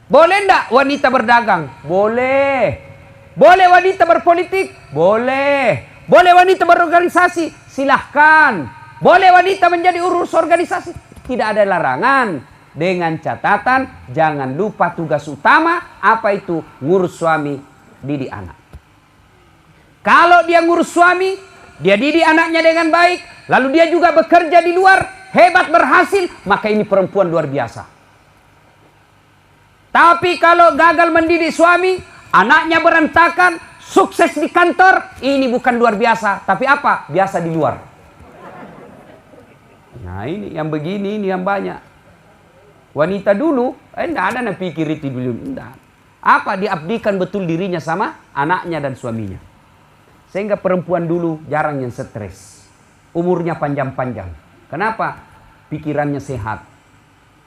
Boleh enggak wanita berdagang? Boleh. Boleh wanita berpolitik? Boleh. Boleh wanita berorganisasi? Silahkan. Boleh wanita menjadi urus organisasi? Tidak ada larangan. Dengan catatan, jangan lupa tugas utama, apa itu? Ngurus suami, didik anak. Kalau dia ngurus suami, dia didik anaknya dengan baik, lalu dia juga bekerja di luar, hebat, berhasil, maka ini perempuan luar biasa. Tapi kalau gagal mendidik suami, anaknya berantakan, sukses di kantor, ini bukan luar biasa, tapi apa? Biasa di luar. Nah ini yang begini, ini yang banyak. Wanita dulu, enggak ada yang pikir itu dulu. Enggak. Apa? Diabdikan betul dirinya sama anaknya dan suaminya. Sehingga perempuan dulu jarang yang stres. Umurnya panjang-panjang. Kenapa? Pikirannya sehat.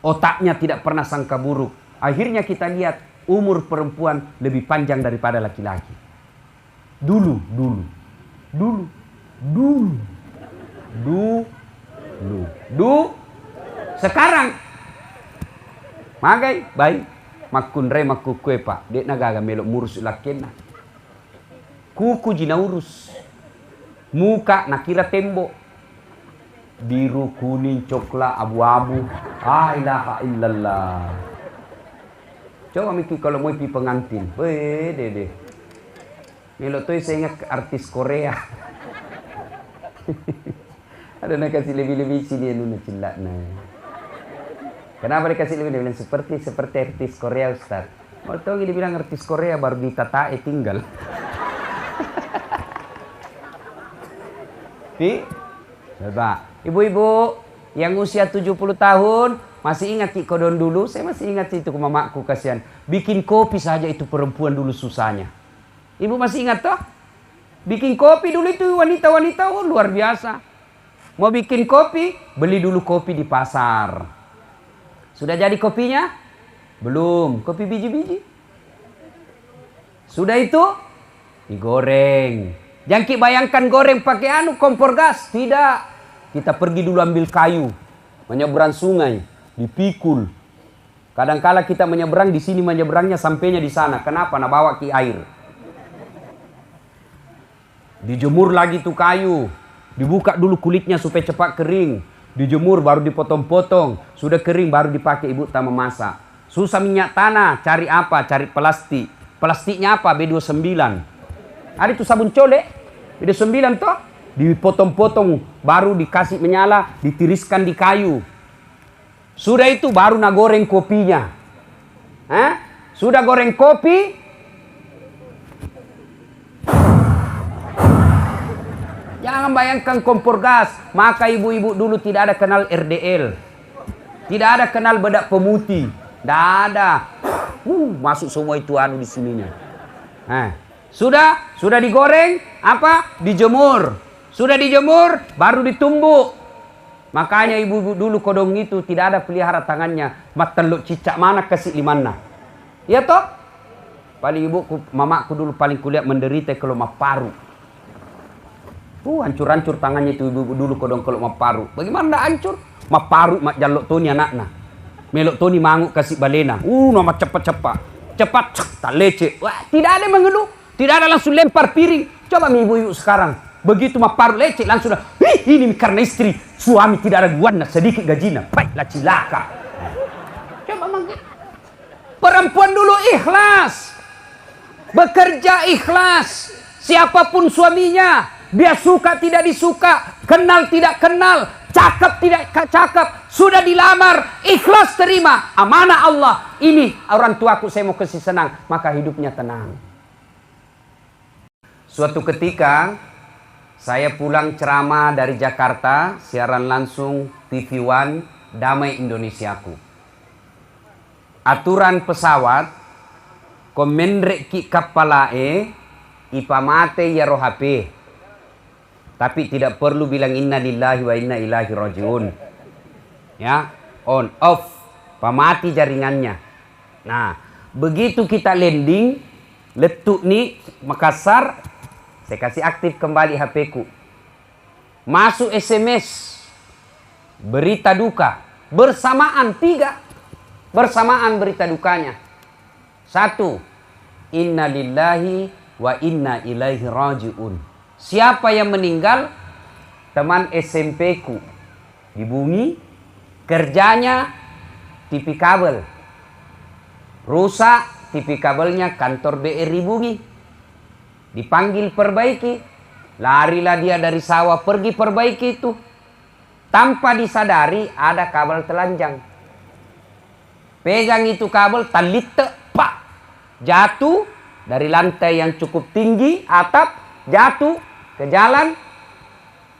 Otaknya tidak pernah sangka buruk. Akhirnya kita lihat umur perempuan lebih panjang daripada laki-laki. Dulu. Sekarang magai baik makunre makukue pak dek nagaga melok murus lakena kuku jina urus muka nakira tembok biru kuning coklat abu-abu ilaha illallah. Coba mikir kalau mau pergi pengantin dede melok tuh saya ingat artis Korea. Ada nak kasih lebih-lebih sini nuna cilak na. Kenapa dikasih lebih-lebih? Seperti artis Korea Ustaz. Mau tahu dia bilang artis Korea baru ditatae tinggal. Coba ibu-ibu yang usia 70 tahun masih ingat Ki Kodon dulu? Saya masih ingat itu ke mamaku, kasihan. Bikin kopi saja itu perempuan dulu susahnya. Ibu masih ingat toh? Bikin kopi dulu itu wanita-wanita luar biasa. Mau bikin kopi, beli dulu kopi di pasar. Sudah jadi kopinya? Belum. Kopi biji-biji. Sudah itu, digoreng. Jangan bayangkan goreng pakai kompor gas. Tidak. Kita pergi dulu ambil kayu. Menyeberang sungai. Dipikul. Kadangkala kita menyeberang di sini, menyeberangnya sampainya di sana. Kenapa? Nah bawa ki air. Dijemur lagi tuh kayu. Dibuka dulu kulitnya supaya cepat kering. Dijemur baru dipotong-potong. Sudah kering baru dipakai ibu tak memasak. Susah minyak tanah. Cari apa? Cari plastik. Plastiknya apa? B29. Ada itu sabun colek. B29 toh. Dipotong-potong. Baru dikasih menyala. Ditiriskan di kayu. Sudah itu baru nak goreng kopinya. Sudah goreng kopi. Jangan bayangkan kompor gas. Maka ibu-ibu dulu tidak ada kenal RDL. Tidak ada kenal bedak pemutih. Tidak ada. Masuk semua itu di sininya. Sudah digoreng, apa? Dijemur. Sudah dijemur, baru ditumbuk. Makanya ibu-ibu dulu kodong itu tidak ada pelihara tangannya. Mateluk cicak mana kasih di mana. Ya toh? Paling ibuku, mamaku dulu paling kulihat menderita kalau paru. Hancur-hancur tangannya itu ibu dulu kodong kalau maparu. Bagaimana enggak hancur? Maparu mak jalok toni anakna. Melok toni manguk kasih balena. Nama cepat-cepat. Cepat tak leceh. Wah, tidak ada mengeluh. Tidak ada langsung lempar piring. Coba ibu-ibu sekarang. Begitu maparu leceh langsung dah. Ini karena istri. Suami tidak ada guana sedikit gajinya. Baiklah cilaka. Coba perempuan dulu ikhlas. Bekerja ikhlas. Siapapun suaminya. Dia suka tidak disuka, kenal tidak kenal, cakep tidak cakep, sudah dilamar, ikhlas terima, amanah Allah. Ini orang tuaku saya mau kasih senang, maka hidupnya tenang. Suatu ketika saya pulang ceramah dari Jakarta, siaran langsung TV One Damai Indonesiaku. Aturan pesawat, komendrek ki kapalae, ipamate ya rohape. Tapi tidak perlu bilang inna lillahi wa inna ilaihi rajiun. Ya, on, off. Pamati jaringannya. Nah, begitu kita landing, letuk nih Makassar, saya kasih aktif kembali HP-ku. Masuk SMS. Berita duka. Bersamaan 3. Bersamaan berita dukanya. Satu, inna lillahi wa inna ilaihi raji'un. Siapa yang meninggal? Teman SMP ku di bumi, kerjanya TV kabel, rusak TV kabelnya kantor BRI Bumi, dipanggil perbaiki, larilah dia dari sawah pergi perbaiki itu, tanpa disadari ada kabel telanjang, pegang itu kabel, talit pak, jatuh dari lantai yang cukup tinggi atap, jatuh ke jalan,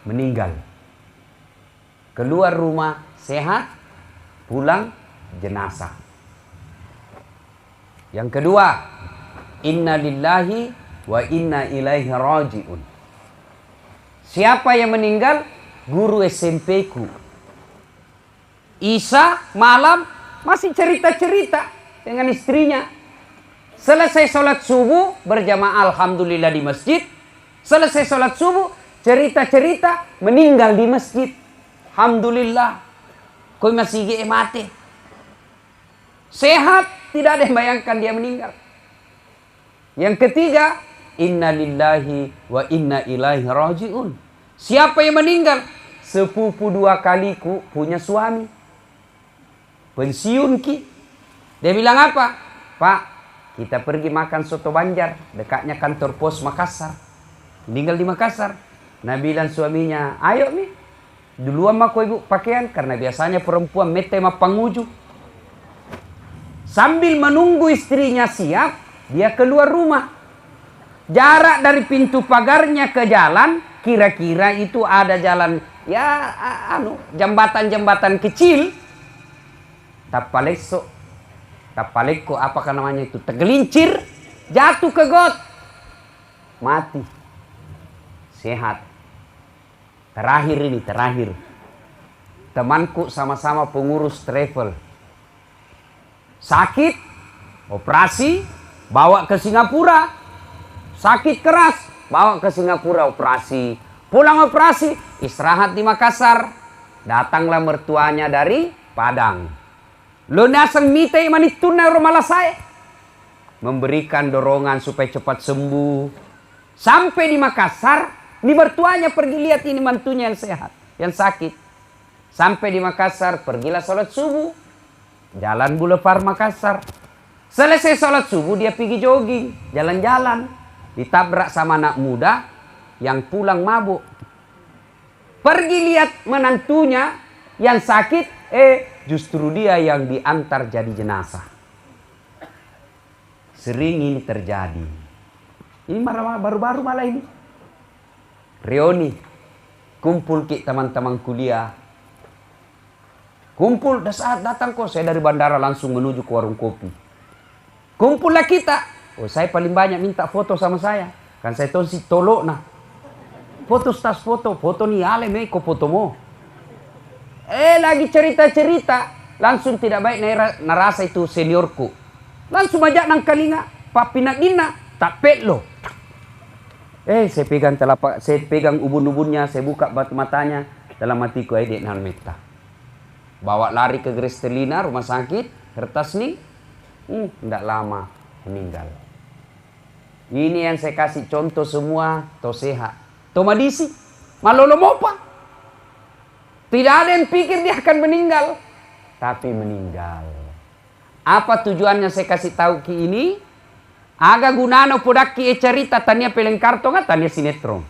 meninggal. Keluar rumah sehat, pulang jenazah. Yang kedua, inna lillahi wa inna ilaihi raji'un. Siapa yang meninggal? Guru SMP ku. Isa malam masih cerita-cerita dengan istrinya. Selesai sholat subuh berjamaah alhamdulillah di masjid. Selesai sholat subuh cerita-cerita meninggal di masjid. Alhamdulillah. Kau masih mati. Sehat, tidak ada yang bayangkan dia meninggal. Yang ketiga, inna lillahi wa inna ilaihi raji'un. Siapa yang meninggal? Sepupu dua kaliku punya suami. Pensiun ki. Dia bilang apa? Pak, kita pergi makan soto Banjar. Dekatnya kantor pos Makassar. Meninggal di Makassar. Nah bilang suaminya, ayo nih. Duluan mah kau ibu pakaian. Karena biasanya perempuan mete mah panguju. Sambil menunggu istrinya siap, dia keluar rumah. Jarak dari pintu pagarnya ke jalan, kira-kira itu ada jalan, ya jembatan-jembatan kecil. Tapaleko apakah namanya itu, tergelincir, jatuh ke got, mati. Sehat. Terakhir. Temanku sama-sama pengurus travel. Sakit, operasi, bawa ke Singapura. Sakit keras, bawa ke Singapura operasi. Pulang operasi, istirahat di Makassar. Datanglah mertuanya dari Padang. Lunasang mitay manituna rumah saya. Memberikan dorongan supaya cepat sembuh. Sampai di Makassar, ini mertuanya pergi lihat ini mantunya yang sehat, yang sakit. Sampai di Makassar, pergilah sholat subuh. Jalan Boulevard Makassar. Selesai sholat subuh, dia pergi jogging, jalan-jalan. Ditabrak sama anak muda yang pulang mabuk. Pergi lihat menantunya yang sakit, justru dia yang diantar jadi jenazah. Sering ini terjadi. Ini baru-baru malah ini. Reuni, kumpul ki teman-teman kuliah. Kumpul, saat datang kok saya dari bandara langsung menuju ke warung kopi. Kumpullah kita. Oh, saya paling banyak minta foto sama saya. Kan saya tahu si tolok nah. Foto tas foto nih ale meko foto mo. Lagi cerita-cerita, langsung tidak baik narasa itu seniorku. Langsung ajak nang kalinga, papi nak dina, tak lo. Saya pegang telapak, saya pegang ubun-ubunnya, saya buka batu matanya, dalam hatiku dek nan meta. Bawa lari ke Grestelina rumah sakit, kertas nih, tidak lama meninggal. Ini yang saya kasih contoh semua, to sehat. To madisi, malolo mopa. Tidak ada yang pikir dia akan meninggal, tapi meninggal. Apa tujuannya saya kasih tahu ki ini? Aga gunano podaki cerita tania peleng karton tania sinetron.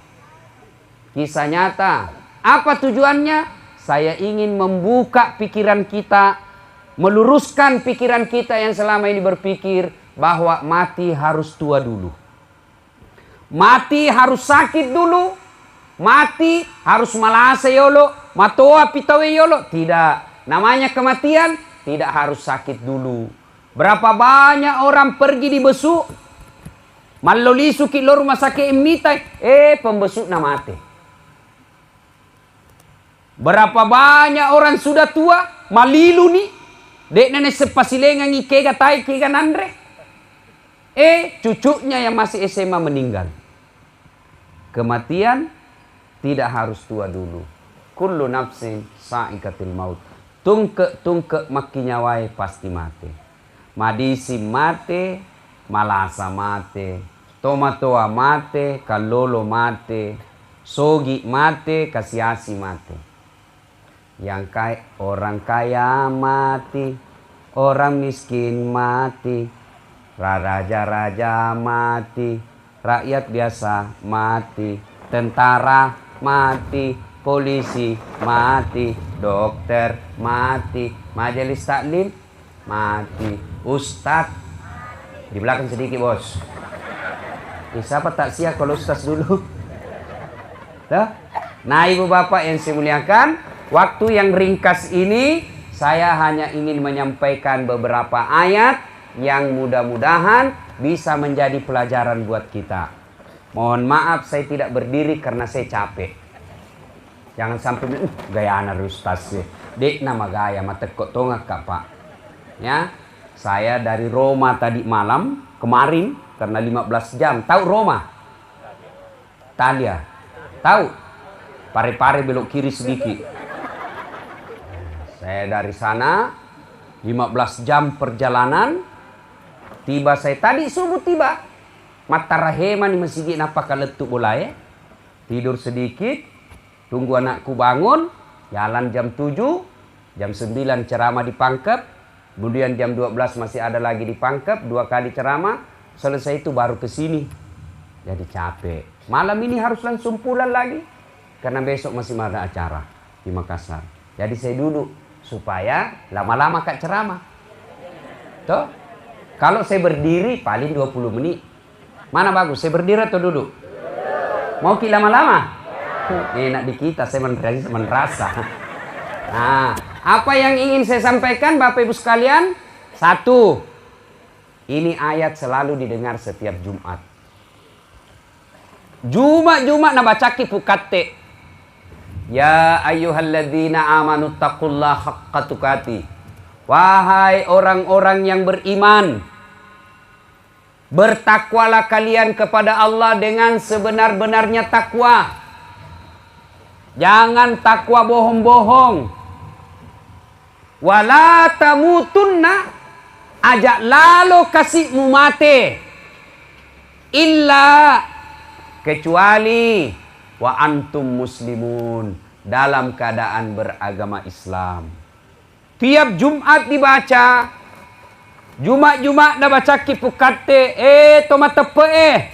Kisah nyata. Apa tujuannya? Saya ingin membuka pikiran kita, meluruskan pikiran kita yang selama ini berpikir bahwa mati harus tua dulu. Mati harus sakit dulu. Mati harus malase yolo, matoa pitawe yolo. Tidak. Namanya kematian tidak harus sakit dulu. Berapa banyak orang pergi di besuk, malolisu ki lo rumah sakit mitai, pembesuk na mati. Berapa banyak orang sudah tua, malilu nih, dek nenek sepasilengan ikega tai kega nandre. Cucunya yang masih SMA meninggal. Kematian tidak harus tua dulu. Kullu nafsin sa'ikatil maut. Tungke makinya wae pasti mati. Madisi mate, malasa mate, tomatoa mate, kalolo mate, sogi mate, kasiasi mate. Yang orang kaya mati, orang miskin mati, raja-raja mati, rakyat biasa mati, tentara mati, polisi mati, dokter mati, majelis taklim mati, ustadz di belakang sedikit bos. Siapa tak siap kalau ustadz dulu? Nah ibu bapak yang saya muliakan, waktu yang ringkas ini saya hanya ingin menyampaikan beberapa ayat yang mudah-mudahan bisa menjadi pelajaran buat kita. Mohon maaf saya tidak berdiri karena saya capek. Jangan sampai gaya anak ustaz sih. Dek nama gaya mata kok tongak kak pak. Ya, saya dari Roma tadi malam kemarin karena 15 jam. Tahu Roma? Italia. Tahu? Pare-pare belok kiri sedikit. Saya dari sana 15 jam perjalanan. Tiba saya tadi subuh tiba. Mata rahema nih masih napa kaletuk bola ya. Tidur sedikit. Tunggu anakku bangun. Jalan jam 7. Jam 9 ceramah di Pangkep. Kemudian jam 12 masih ada lagi di Pangkep. 2 kali ceramah. Selesai itu baru ke sini. Jadi capek. Malam ini harus langsung pulang lagi. Karena besok masih ada acara di Makassar. Jadi saya duduk supaya lama-lama kak ceramah. Tuh. Kalau saya berdiri paling 20 menit. Mana bagus? Saya berdiri atau duduk? Mau ki lama-lama? Enak di kita, saya merasa. Nah, apa yang ingin saya sampaikan Bapak Ibu sekalian? 1. Ini ayat selalu didengar setiap Jumat. Jumat na bacaki pukatte. Ya ayyuhalladzina amanu taqullaha haqqa tuqatih. Wahai orang-orang yang beriman, bertakwalah kalian kepada Allah dengan sebenar-benarnya takwa. Jangan takwa bohong-bohong. Wala tamutunna, ajak lalu kasihmu mate. Illa, kecuali wa antum muslimun, dalam keadaan beragama Islam. Tiap Jumat dibaca. Jumat na baca kipukate. To matepe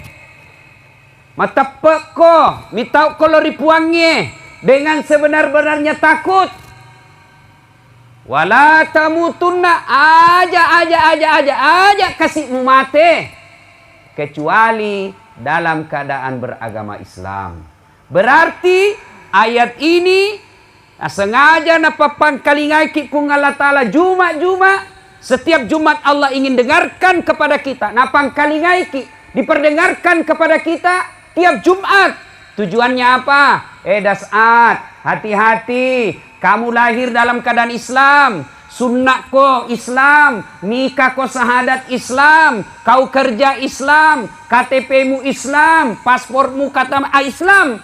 matepe ko. Mitau ko loripuangnya. Dengan sebenar-benarnya takut. Wala tamutunna. Aja kasihmu mate. Kecuali dalam keadaan beragama Islam. Berarti ayat ini sengaja napapan kalingai ki kung Allah Ta'ala Jumat. Setiap Jumat Allah ingin dengarkan kepada kita. Napang kalingai ki diperdengarkan kepada kita tiap Jumat. Tujuannya apa? Dasat, hati-hati. Kamu lahir dalam keadaan Islam. Sunnah ko Islam. Nikah ko syahadat Islam. Kau kerja Islam. KTP-mu Islam. Paspormu kata Islam.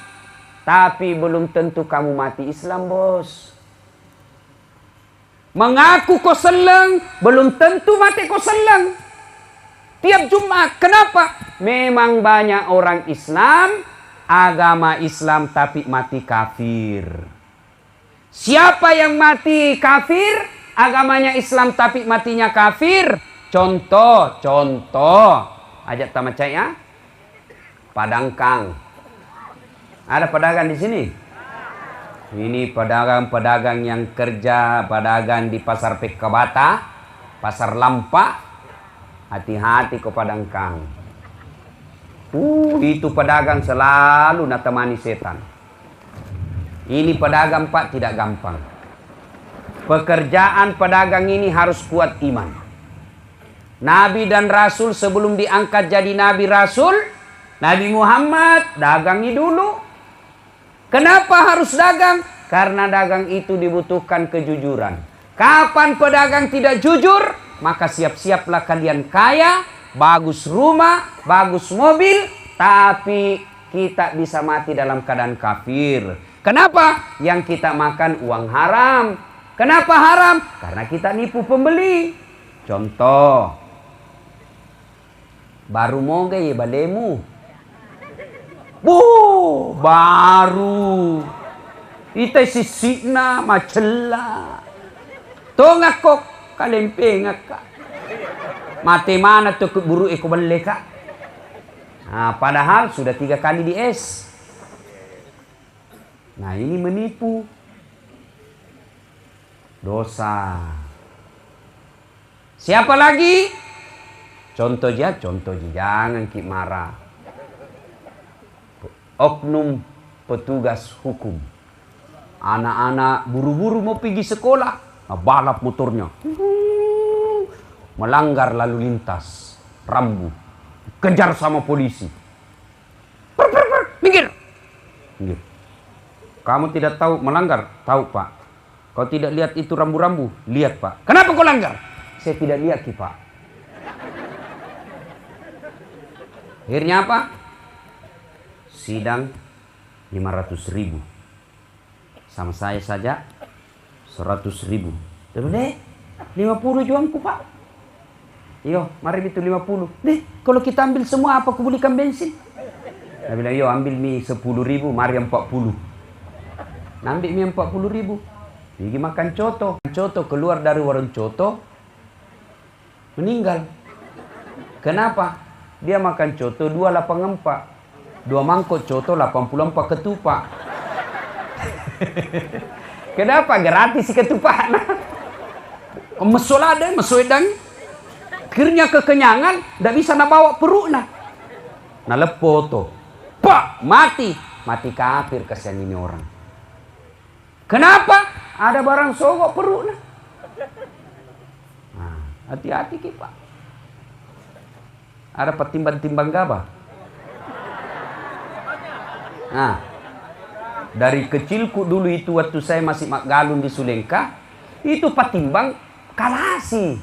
Tapi belum tentu kamu mati Islam, bos. Mengaku kau seleng, belum tentu mati kau seleng. Tiap Jumat. Kenapa? Memang banyak orang Islam, agama Islam tapi mati kafir. Siapa yang mati kafir, agamanya Islam tapi matinya kafir? Contoh. Ajak tamacai ya. Padangkang. Ada pedagang di sini? Ini pedagang yang kerja, pedagang di pasar Pekabata, pasar Lampa. Hati-hati kau padangkang. Itu pedagang selalu natemani setan. Ini pedagang pak tidak gampang. Pekerjaan pedagang ini harus kuat iman. Nabi dan Rasul sebelum diangkat jadi Nabi Rasul, Nabi Muhammad dagangi dulu. Kenapa harus dagang? Karena dagang itu dibutuhkan kejujuran. Kapan pedagang tidak jujur, maka siap-siaplah kalian kaya, bagus rumah, bagus mobil, tapi kita bisa mati dalam keadaan kafir. Kenapa? Yang kita makan uang haram. Kenapa haram? Karena kita nipu pembeli. Contoh, baru mau gaya balemu. Baru. Ita sisikna macela. Tongak kok kalempeng ka. Mati mana tuh buru eko balik ka. Nah, padahal sudah 3 kali di es. Nah, ini menipu. Dosa. Siapa lagi? Contoh aja, jangan ki marah. Oknum petugas hukum. Anak-anak buru-buru mau pergi sekolah, balap motornya. Melanggar lalu lintas, rambu. Kejar sama polisi. Minggir. Minggir. Kamu tidak tahu melanggar? Tahu, Pak. Kau tidak lihat itu rambu-rambu? Lihat, Pak. Kenapa kau langgar? Saya tidak lihat, Pak. Akhirnya apa? Sidang 500.000. Sama saya saja 100.000. Boleh? 50 juangku, Pak. Yo, mari itu 50. Deh, kalau kita ambil semua apa aku belikan bensin? Saya bilang, yo ambil mie 10.000, mari 40. Ambil mie 40.000. Pergi makan coto. Coto keluar dari warung coto, meninggal. Kenapa? Dia makan coto 284. 2 mangkok coto 84 ketupat. Kenapa? Gratis si ketupat. Mesolade, mesoedang. Akhirnya kekenyangan, tidak bisa nak bawa perut nah. Nah lepo tuh. Pak, mati. Mati kafir kasihan ini orang. Kenapa? Ada barang sogok perut nah. Nah, hati-hati kita. Ada petimbang-timbang gabah. Nah, dari kecilku dulu itu waktu saya masih galun di Sulengka, itu petimbang kalasi.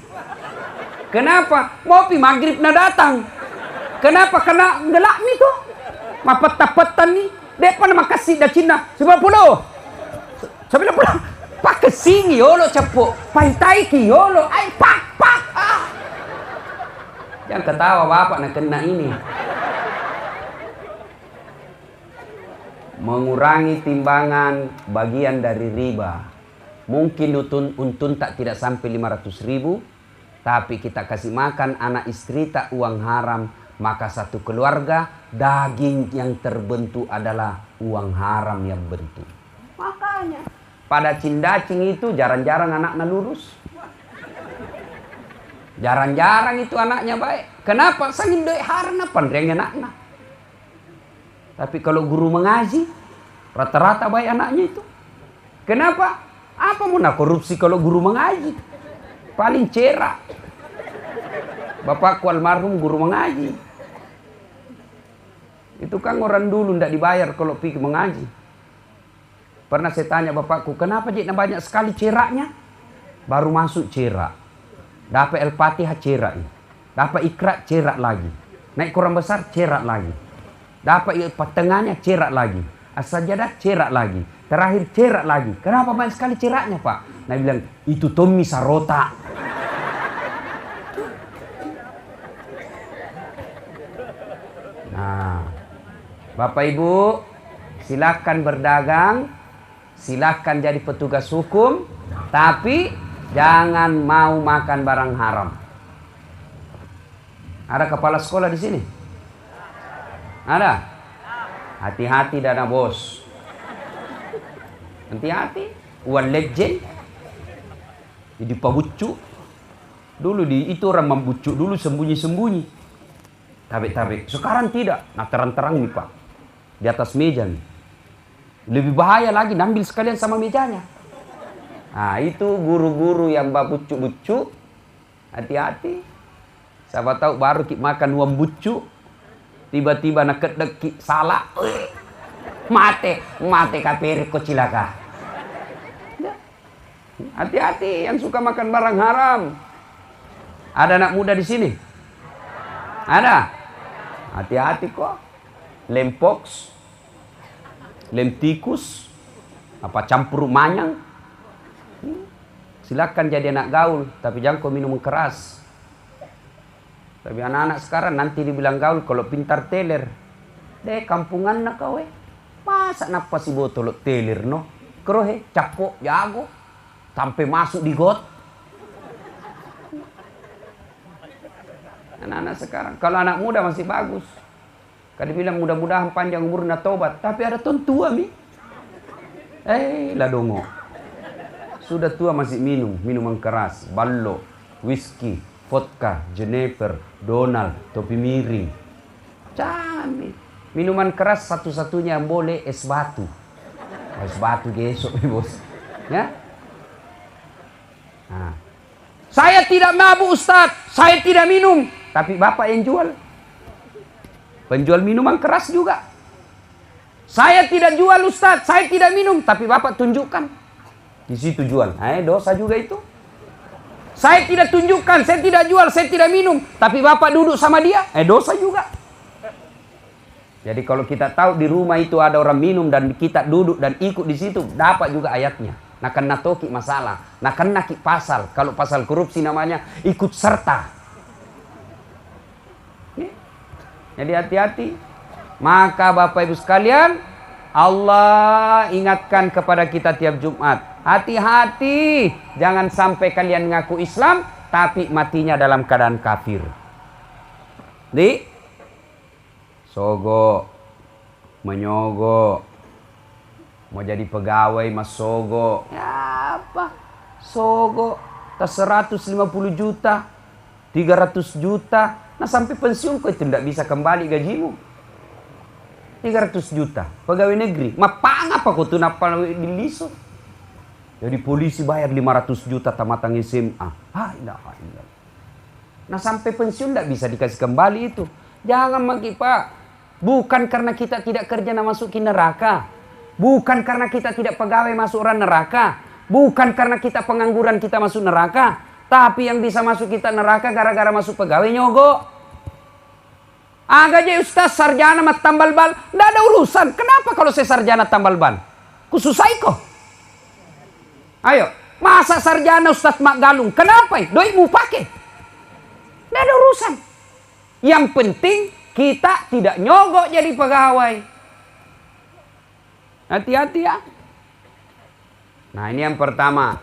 Kenapa? Mau pi maghrib na datang. Kenapa? Karena gelap nih tuh. Mapet-tapetan nih. Depan makasih dah Cina. 90. 90. Pak kesini yolo cepuk. Paitai ki yolo. Ay pak. Jangan ketawa bapak nak kena ini. Mengurangi timbangan bagian dari riba. Mungkin untun tak tidak sampai 500.000. Tapi kita kasih makan anak istri tak uang haram, maka satu keluarga daging yang terbentuk adalah uang haram yang bentuk. Makanya pada cindacing itu jarang-jarang anaknya lurus. Jarang-jarang itu anaknya baik. Kenapa? Sangin doi haram apa yang anaknya. Tapi kalau guru mengaji, rata-rata baik anaknya itu. Kenapa? Apa mau nak korupsi kalau guru mengaji? Paling cerak. Bapakku almarhum guru mengaji. Itu kan orang dulu tidak dibayar kalau pergi mengaji. Pernah saya tanya bapakku, kenapa jadi banyak sekali ceraknya? Baru masuk cerak. Dapat Al-Fatihah cerak. Dapat Iqra cerak lagi. Naik Quran besar cerak lagi. Dapat tengahnya cerak lagi. As-Sajadah cerak lagi. Terakhir cerak lagi. Kenapa banyak sekali ceraknya, Pak? Nah bilang, itu Tommy Sarota. Nah, Bapak Ibu, silakan berdagang, silakan jadi petugas hukum, tapi jangan mau makan barang haram. Ada kepala sekolah di sini? Ada? Hati-hati dana bos. Hati-hati, uang legend. Jadi pabucuk. Dulu itu orang membucuk dulu sembunyi-sembunyi. Tabik-tabik. Sekarang tidak. Nah terang-terang nih Pak. Di atas meja nih. Lebih bahaya lagi. Ambil sekalian sama mejanya. Nah itu guru-guru yang bucuk-bucuk. Hati-hati. Siapa tahu baru kita makan uang bucuk. Tiba-tiba nak kedek salah. Mate kapir kocilaka. Hati-hati yang suka makan barang haram. Ada anak muda di sini? Ada? Hati-hati kok. Lem pox, lem tikus, apa campur manyang. silakan jadi anak gaul, tapi jangan kau minum keras. Tapi anak-anak sekarang nanti dibilang gaul kalau pintar teler. Deh kampungan nak kau masa napa si botol teler no? Kerohe capok jago sampai masuk di got. Anak-anak sekarang, kalau anak muda masih bagus. Kan dibilang mudah-mudahan panjang umurnya tobat, tapi ada ton tua mi. Lah dongo. Sudah tua masih minum minuman keras, ballo, whisky, vodka, Jennifer, Donald, topi miring. Jangan mi. Minuman keras satu-satunya yang boleh es batu. Es batu besok bos. Ya? Nah. Saya tidak mabuk Ustaz, saya tidak minum. Tapi bapak yang jual. Penjual minuman keras juga. Saya tidak jual Ustaz, saya tidak minum. Tapi bapak tunjukkan. Di situ jual. Dosa juga itu. Saya tidak tunjukkan, saya tidak jual, saya tidak minum. Tapi bapak duduk sama dia. Dosa juga. Jadi kalau kita tahu di rumah itu ada orang minum dan kita duduk dan ikut di situ, dapat juga ayatnya. Nah kena toki masalah. Nah kena pasal. Kalau pasal korupsi namanya ikut serta. Jadi hati-hati. Maka Bapak Ibu sekalian, Allah ingatkan kepada kita tiap Jumat. Hati-hati. Jangan sampai kalian ngaku Islam, tapi matinya dalam keadaan kafir. Sogo. Menyogo. Mau jadi pegawai mas sogo. Ya apa? Sogo. Tas 150 juta. 300 juta. Nah sampai pensiun kau itu tidak bisa kembali gajimu. 300 juta. Pegawai negeri. Mapang apa kau tuh napa diliso? Jadi polisi bayar 500 juta tamatang SMA. Nah sampai pensiun tidak bisa dikasih kembali itu. Jangan maki Pak. Bukan karena kita tidak kerja nak masukin neraka. Bukan karena kita tidak pegawai masuk orang neraka. Bukan karena kita pengangguran kita masuk neraka. Tapi yang bisa masuk kita neraka gara-gara masuk pegawai nyogok. Agak aja Ustaz sarjana mat tambal ban. Tidak ada urusan. Kenapa kalau saya sarjana tambal ban? Kususai kok. Ayo. Masa sarjana Ustaz mak galung. Kenapa? Doi mu pakai. Tidak ada urusan. Yang penting kita tidak nyogok jadi pegawai. Hati-hati ya. Nah ini yang pertama.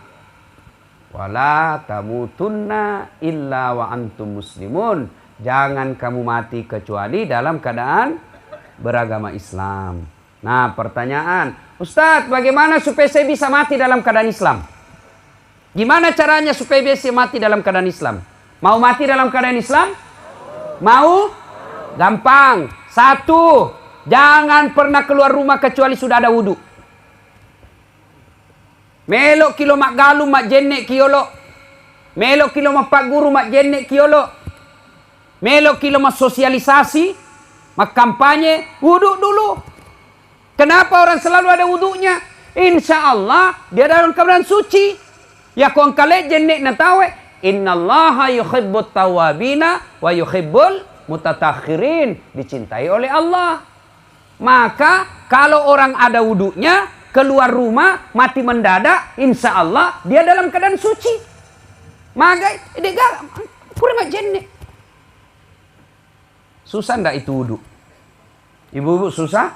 Wala tamutunna illa wa antum muslimun. Jangan kamu mati kecuali dalam keadaan beragama Islam. Nah pertanyaan, Ustadz bagaimana supaya saya bisa mati dalam keadaan Islam? Gimana caranya supaya bisa mati dalam keadaan Islam? Mau mati dalam keadaan Islam? Mau? Gampang. 1, jangan pernah keluar rumah kecuali sudah ada wudhu. Melok kilo mak galu mak jenek kiolo. Melok kilo mak pak guru mak jenek kiolo. Melok kilo mak sosialisasi, mak kampanye, wudhu dulu. Kenapa orang selalu ada wudhunya? Insya Allah dia dalam keadaan suci. Ya kong kale jenek natawe. Innallaha yuhibbut tawabina wa yuhibbul mutatakhirin. Dicintai oleh Allah. Maka kalau orang ada wudhunya, keluar rumah, mati mendadak, insya Allah dia dalam keadaan suci. Maka dia kurang jenek. Susah ndak itu wudhu? Ibu-ibu susah?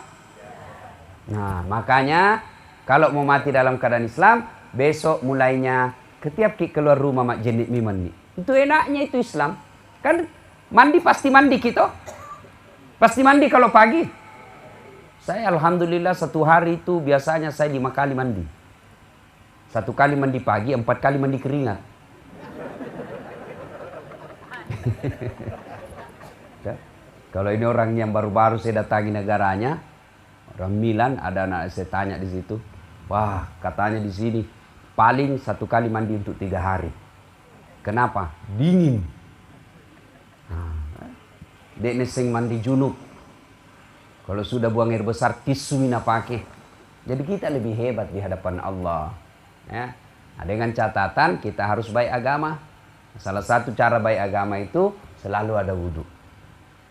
Nah makanya kalau mau mati dalam keadaan Islam, besok mulainya ketiap keluar rumah mak jenik mi mandi. Itu enaknya itu Islam. Kan mandi pasti mandi kita. Pasti mandi kalau pagi. Saya alhamdulillah 1 hari itu biasanya saya 5 kali mandi. 1 kali mandi pagi, 4 kali mandi keringat. Kalau ini orang yang baru-baru saya datangi negaranya, orang Milan, ada anak saya tanya di situ. Wah, katanya di sini paling 1 kali mandi untuk 3 hari. Kenapa? Dingin. Dek neseng mandi junub. Kalau sudah buang air besar, tisu mina pakai. Jadi kita lebih hebat di hadapan Allah. Ya. Nah, dengan catatan kita harus baik agama. Salah satu cara baik agama itu selalu ada wudhu.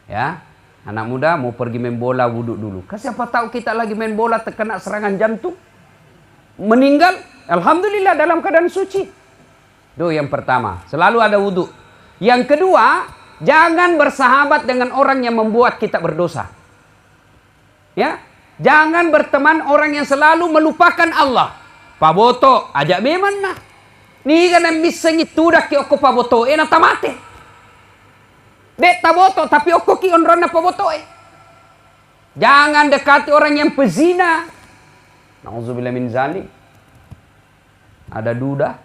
Ya, anak muda mau pergi main bola wudhu dulu. Siapa tahu kita lagi main bola terkena serangan jantung, meninggal. Alhamdulillah dalam keadaan suci. Itu yang pertama, selalu ada wudhu. Yang kedua, jangan bersahabat dengan orang yang membuat kita berdosa. Ya, jangan berteman orang yang selalu melupakan Allah. Paboto, ajak memang nah. Ni kan bisa ngitudak ki oko paboto, enak tamate. Dek taboto, tapi oko ki onrona paboto. Jangan dekati orang yang pezina. Nauzubillah min zalik. Ada duda.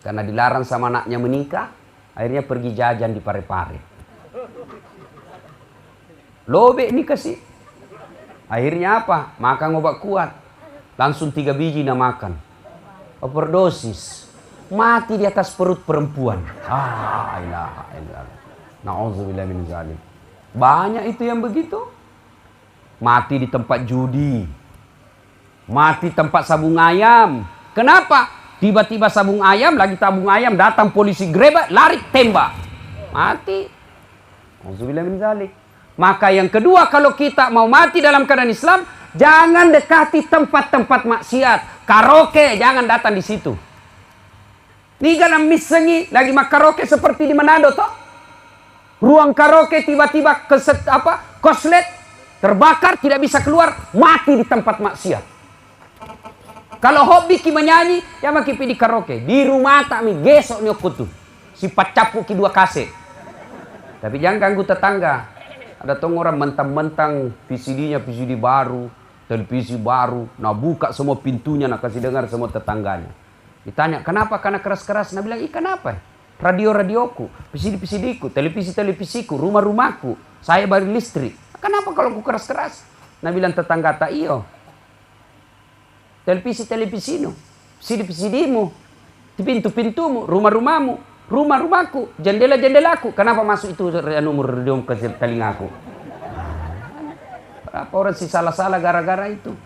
Karena dilarang sama anaknya menikah, akhirnya pergi jajan di Pare-Pare. Lobe ini kasih. Akhirnya apa? Makan obat kuat. Langsung 3 biji nak makan. Overdosis. Mati di atas perut perempuan. Ilaha illallah. Nauzubillah min zalik. Banyak itu yang begitu. Mati di tempat judi. Mati tempat sabung ayam. Kenapa? Tiba-tiba sabung ayam, lagi tabung ayam, datang polisi grebek, lari, tembak. Mati. Auzubillah min zalik. Maka yang kedua, kalau kita mau mati dalam keadaan Islam, jangan dekati tempat-tempat maksiat. Karaoke, jangan datang di situ. Ini kan misengi, lagi mak karaoke seperti di Manado toh. Ruang karaoke tiba-tiba koslet, terbakar, tidak bisa keluar, mati di tempat maksiat. Kalau hobi ki menyanyi, ya maki pi di karaoke. Di rumah tak mi gesok nyokut tuh. Si pacapu ki 2 kaset. Tapi jangan ganggu tetangga. Ada tong orang mentang-mentang VCD-nya VCD baru, televisi baru, nah buka semua pintunya, nak kasih dengar semua tetangganya. Ditanya, kenapa? Karena keras-keras. Nah bilang, kenapa? Radio-radioku, VCD-VCD-ku, televisi-televisiku, rumah-rumahku, saya bayar listrik. Kenapa kalau aku keras-keras? Nah bilang tetangga tak iyo. Televisi-televisimu, VCD-VCD-mu, pintu-pintumu, rumah-rumahmu, rumah-rumahku, jendela-jendelaku. Kenapa masuk itu nomor radio ke telingaku? Berapa orang sih salah-salah gara-gara itu?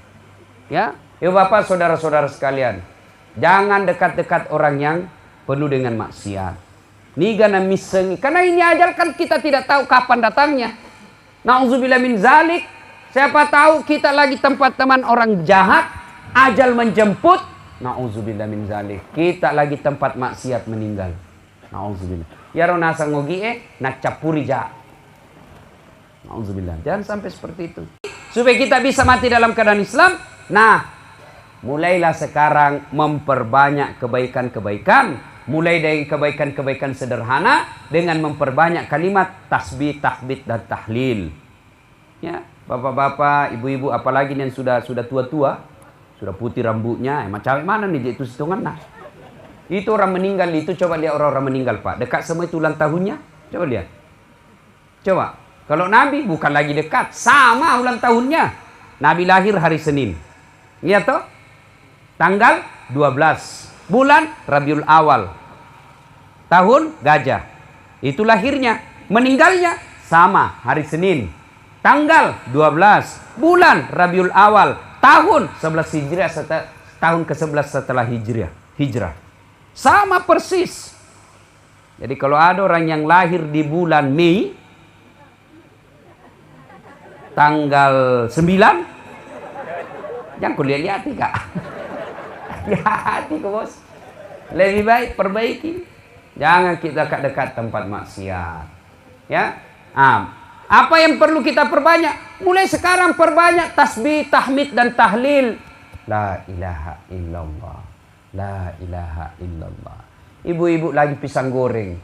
Ya, Bapak, saudara-saudara sekalian, jangan dekat-dekat orang yang penuh dengan maksiat. Nigana misengi, karena ini ajal kan kita tidak tahu kapan datangnya. Nauzubillah min zalik. Siapa tahu kita lagi tempat teman orang jahat, ajal menjemput. Nauzubillah min zalik. Kita lagi tempat maksiat meninggal. Nauzubillah. Ya rona sangogi nak capuri ja. Nauzubillah. Jangan sampai seperti itu. Supaya kita bisa mati dalam keadaan Islam. Nah, mulailah sekarang memperbanyak kebaikan-kebaikan. Mulai dari kebaikan-kebaikan sederhana dengan memperbanyak kalimat tasbih, tahmid dan tahlil. Ya, bapak-bapak, ibu-ibu, apalagi yang sudah tua-tua, sudah putih rambutnya, emang cewek mana nih itu hitungan nah. Itu orang meninggal itu, coba lihat orang-orang meninggal Pak, dekat semua itu ulang tahunnya, coba lihat. Coba, kalau Nabi bukan lagi dekat, sama ulang tahunnya. Nabi lahir hari Senin. Lihat toh, tanggal 12. Bulan Rabiul Awal, tahun gajah. Itu lahirnya. Meninggalnya sama hari Senin, tanggal 12, bulan Rabiul Awal, tahun 11 Hijriah, tahun ke-11 setelah Hijrah. Sama persis. Jadi kalau ada orang yang lahir di bulan Mei, tanggal 9, jangan kulihat-lihat Kak. Hati-hati bos. Lebih baik perbaiki. Jangan kita dekat tempat maksiat. Ya. Apa yang perlu kita perbanyak? Mulai sekarang perbanyak tasbih, tahmid dan tahlil. La ilaha illallah. La ilaha illallah. Ibu-ibu lagi pisang goreng.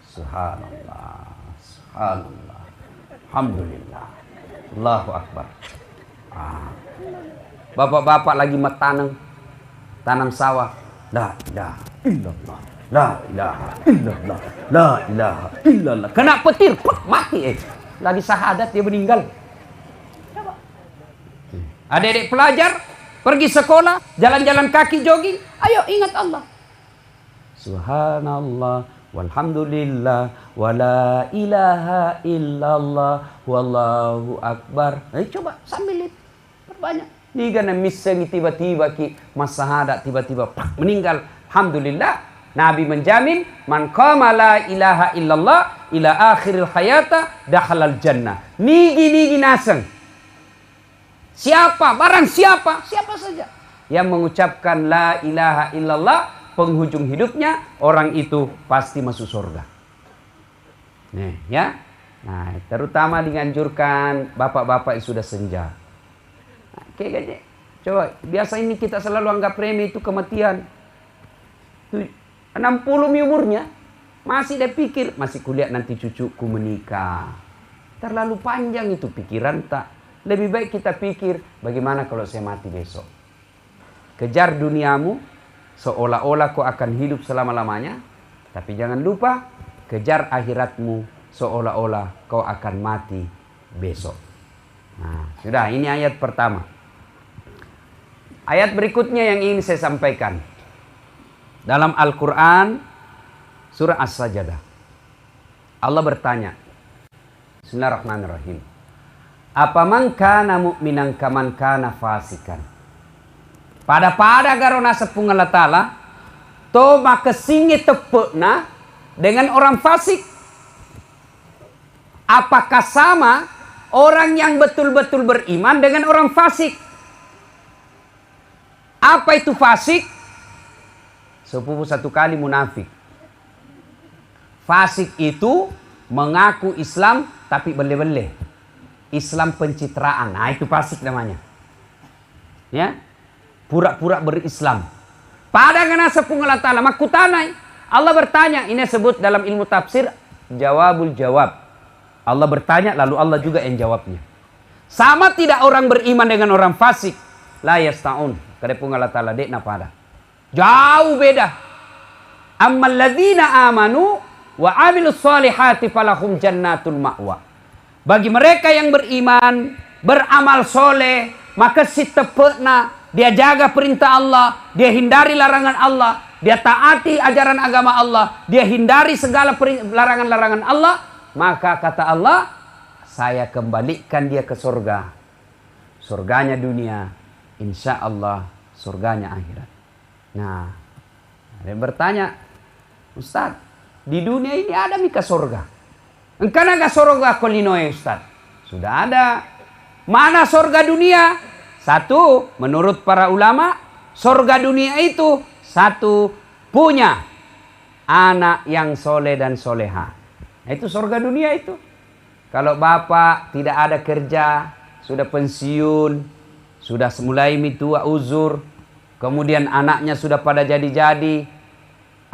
Subhanallah. Subhanallah. Alhamdulillah. Allahu Akbar. Bapak-bapak lagi tanam sawah. La ilaha illallah. La ilaha illallah. La ilaha illallah. Kena petir, mati Lagi syahadat dia meninggal. Coba. Adik-adik pelajar pergi sekolah, jalan-jalan kaki jogging, ayo ingat Allah. Subhanallah walhamdulillah wala ilaha illallah wallahu akbar. Coba sambil itu perbanyak. Jika misalnya tiba-tiba ki masahadat tiba-tiba meninggal, alhamdulillah, Nabi menjamin man qama la ilaha illallah ila akhiril hayata dakhalal jannah. Nigi naseng. Siapa saja yang mengucapkan la ilaha illallah penghujung hidupnya orang itu pasti masuk surga. Nih, ya. Nah, terutama dianjurkan bapak-bapak yang sudah senja. Oke, coba, biasa ini kita selalu anggap remeh itu kematian. 60 umurnya, masih dia pikir, masih kuliah nanti cucuku menikah. Terlalu panjang itu pikiran tak. Lebih baik kita pikir, bagaimana kalau saya mati besok. Kejar duniamu, seolah-olah kau akan hidup selama-lamanya. Tapi jangan lupa, kejar akhiratmu, seolah-olah kau akan mati besok. Nah, sudah, ini ayat pertama. Ayat berikutnya yang ingin saya sampaikan. Dalam Al-Quran, surah As-Sajdah. Allah bertanya. Bismillahirrahmanirrahim. Apa man kana mu'minan kaman kana fasikan. Pada garona sepung Allah Ta'ala, to maka singi tepukna dengan orang fasik. Apakah sama orang yang betul-betul beriman dengan orang fasik? Apa itu fasik? Sepupu satu kali munafik. Fasik itu mengaku Islam tapi bele-bele. Islam pencitraan. Nah, itu fasik namanya. Ya. Pura-pura berislam. Pada ngana sepung Allah Ta'ala makutanai. Allah bertanya, ini sebut dalam ilmu tafsir jawabul jawab. Allah bertanya, lalu Allah juga yang jawabnya. Sama tidak orang beriman dengan orang fasik? La yasta'un. Kadepung Allah Ta'ala dekna pada. Jauh beda. Ammal ladzina amanu wa amilus solihati falahum jannatul ma'wa. Bagi mereka yang beriman, beramal soleh, maka si tepekna, dia jaga perintah Allah, dia hindari larangan Allah, dia taati ajaran agama Allah, dia hindari segala larangan-larangan Allah, maka kata Allah, saya kembalikan dia ke surga. Surganya dunia, insya Allah surganya akhirat. Nah, ada yang bertanya, Ustaz, di dunia ini ada mika surga? Engkau naga surga kolinoe Ustaz? Sudah ada. Mana surga dunia? Satu, menurut para ulama, surga dunia itu satu, punya anak yang soleh dan soleha. Nah, itu surga dunia itu. Kalau bapak tidak ada kerja, sudah pensiun, sudah mulai tua uzur, kemudian anaknya sudah pada jadi-jadi,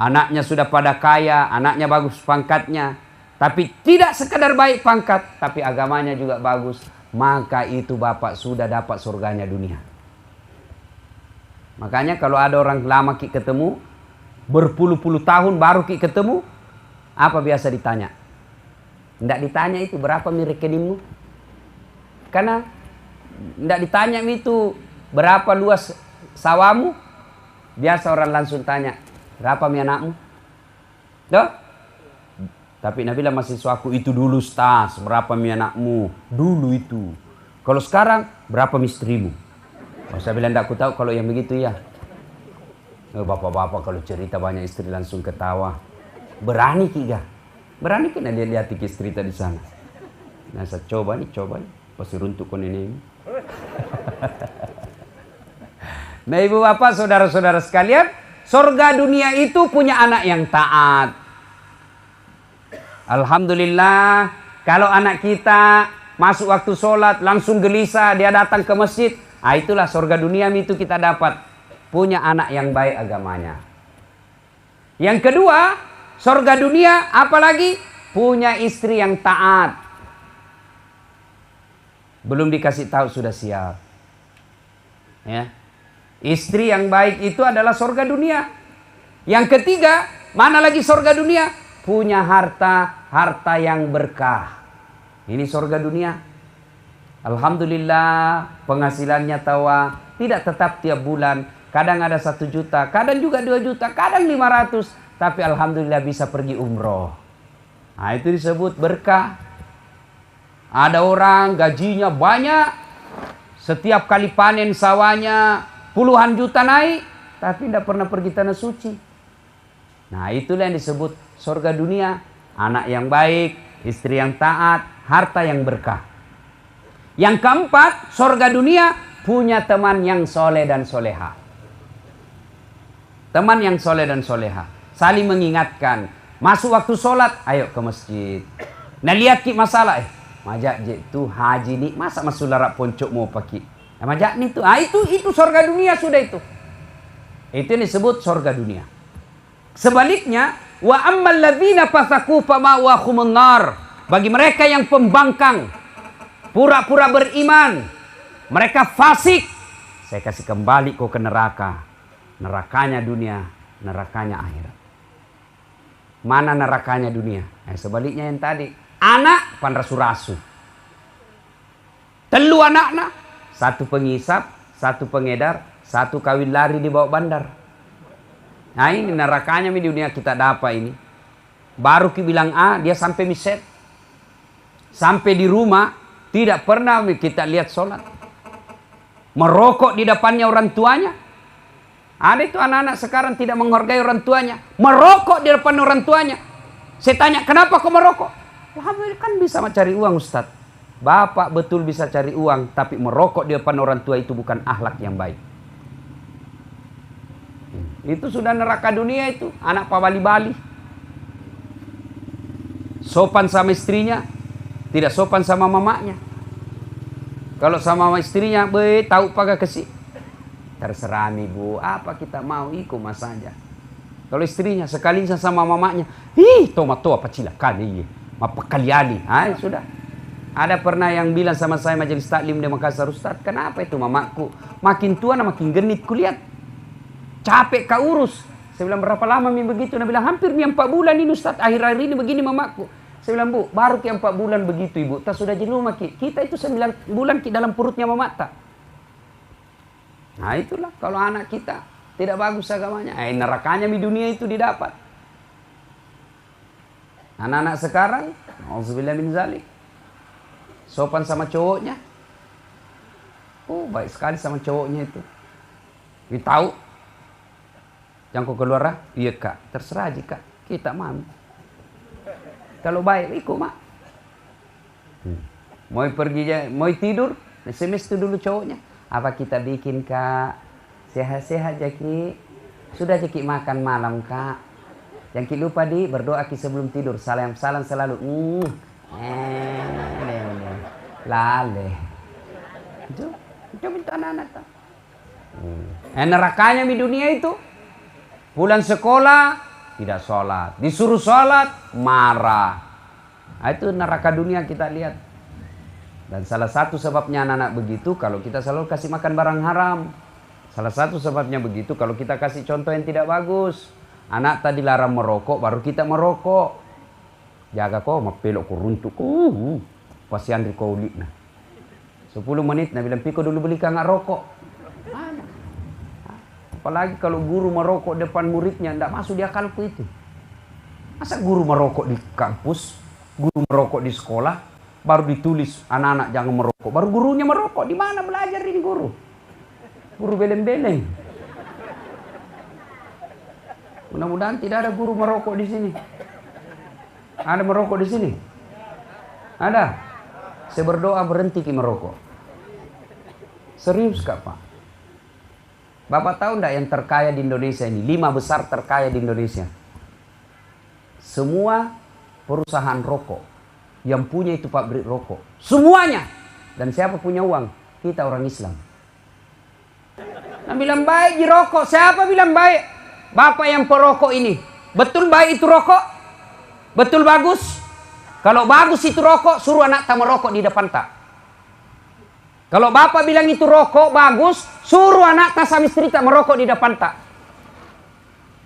anaknya sudah pada kaya, anaknya bagus pangkatnya, tapi tidak sekadar baik pangkat, tapi agamanya juga bagus, maka itu bapak sudah dapat surganya dunia. Makanya kalau ada orang lama ki ketemu, berpuluh-puluh tahun baru ki ketemu, apa biasa ditanya? Tidak ditanya itu berapa rekeningmu. Karena tidak ditanya itu berapa luas sawamu. Biasa orang langsung tanya, berapa anakmu? Tuh? Tapi Nabi bilang mahasiswaku itu dulu Ustaz, berapa anakmu? Dulu itu. Kalau sekarang berapa istrimu? Oh, saya bilang tidak aku tahu kalau yang begitu ya. Bapak-bapak kalau cerita banyak istri langsung ketawa. Berani kiga. Berani kena dia lihat istri di sana. Nah, saya coba nih. Pasti runtuk kon ini. Nah, ibu bapak, saudara-saudara sekalian, surga dunia itu punya anak yang taat. Alhamdulillah, kalau anak kita masuk waktu sholat langsung gelisah, dia datang ke masjid, itulah surga dunia itu kita dapat. Punya anak yang baik agamanya. Yang kedua, surga dunia apalagi? Punya istri yang taat. Belum dikasih tahu sudah siap. Ya. Istri yang baik itu adalah surga dunia. Yang ketiga, mana lagi surga dunia? Punya harta yang berkah. Ini surga dunia. Alhamdulillah, penghasilannya tawa tidak tetap tiap bulan. Kadang ada 1 juta, kadang juga 2 juta, kadang 500. Tapi alhamdulillah bisa pergi umroh. Nah, itu disebut berkah. Ada orang gajinya banyak, setiap kali panen sawahnya puluhan juta naik, tapi tidak pernah pergi tanah suci. Nah, itulah yang disebut surga dunia. Anak yang baik, istri yang taat, harta yang berkah. Yang keempat, surga dunia punya teman yang soleh dan soleha. teman yang soleh dan soleha, saling mengingatkan. Masuk waktu sholat, ayo ke masjid. Nah lihat ki masalah, majak je tu haji ni, masa masuk larak poncok mau pakai. Nah, majak ni tu, itu surga dunia sudah itu. Itu yang disebut surga dunia. Sebaliknya, wa ammal ladzina fasaku fama'wahumun nar. Bagi mereka yang pembangkang, pura-pura beriman, mereka fasik, saya kasih kembali kau ke neraka. Nerakanya dunia, nerakanya akhirat. Mana nerakanya dunia? Sebaliknya yang tadi. Anak pan rasu-rasu. Telu anaknya. Satu pengisap, satu pengedar, satu kawin lari di bawah bandar. Nah ini nerakanya di dunia kita dapat ini. Baru ki bilang A, dia sampai miset. Sampai di rumah, tidak pernah kita lihat sholat. Merokok di depannya orang tuanya. Ada itu anak-anak sekarang tidak menghargai orang tuanya. Merokok di depan orang tuanya. Saya tanya, kenapa kau merokok? Kan bisa mencari uang Ustaz. Bapak betul bisa cari uang, tapi merokok di depan orang tua itu bukan akhlak yang baik. Itu sudah neraka dunia itu. Anak Pak Bali-Bali. Sopan sama istrinya, tidak sopan sama mamanya. Kalau sama istrinya, tahu pakai kesih. Terserah nih bu, apa kita mau ikut mas saja. Kalau istrinya sekali sama mamanya, tomato apa cilakan ini, apa kali-kali, sudah. Ada pernah yang bilang sama saya majelis taklim di Makassar, Ustaz, kenapa itu mamaku makin tua makin genit kulihat, capek kau urus. Saya bilang berapa lama mi begitu? Dia bilang hampir 4 bulan ini Ustaz, akhir-akhir ini begini mamaku. Saya bilang bu, baru 4 bulan begitu ibu, tak sudah jenuh maki. Kita itu 9 bulan di dalam perutnya mamata. Nah itulah kalau anak kita tidak bagus agamanya, nerakanya di dunia itu didapat. Anak-anak sekarang, auzubillah min zalik, sopan sama cowoknya. Baik sekali sama cowoknya itu. Kita tahu, yang kau keluar, iya kak, terserah aja kak, kita mau. Kalau baik, ikut mak. Mau pergi, mau tidur, SMS itu dulu cowoknya. Apa kita bikin kak? Sehat-sehat Jaki. Sudah Jaki makan malam kak. Yang ki lupa berdoa ki sebelum tidur. Salam selalu. Lale. Itu minta anak-anak. Nerakanya di dunia itu. Pulang sekolah tidak sholat. Disuruh sholat marah. Nah, itu neraka dunia kita lihat. Dan salah satu sebabnya anak-anak begitu kalau kita selalu kasih makan barang haram. Salah satu sebabnya begitu kalau kita kasih contoh yang tidak bagus. Anak tadi larang merokok, baru kita merokok. Jaga kau, mapelok kau runtuk. Pasian di kau ulik nah. 10 menit, nah bilang piko dulu beli nggak rokok. Apalagi kalau guru merokok depan muridnya, tidak masuk di akalku itu. Masa guru merokok di kampus, guru merokok di sekolah, baru ditulis anak-anak jangan merokok. Baru gurunya merokok. Di mana belajar ini guru? Guru beleng-beleng. Mudah-mudahan tidak ada guru merokok di sini. Ada merokok di sini? Ada? Saya berdoa berhenti ki merokok. Serius kak Pak? Bapak tahu enggak yang terkaya di Indonesia ini? 5 besar terkaya di Indonesia. Semua perusahaan rokok. Yang punya itu pabrik rokok. Semuanya. Dan siapa punya uang? Kita orang Islam. Nah, bilang baik di rokok. Siapa bilang baik? Bapak yang perokok ini. Betul baik itu rokok? Betul bagus? Kalau bagus itu rokok, suruh anak tak merokok di depan tak. Kalau bapak bilang itu rokok bagus, suruh anak tak sama istri tak merokok di depan tak.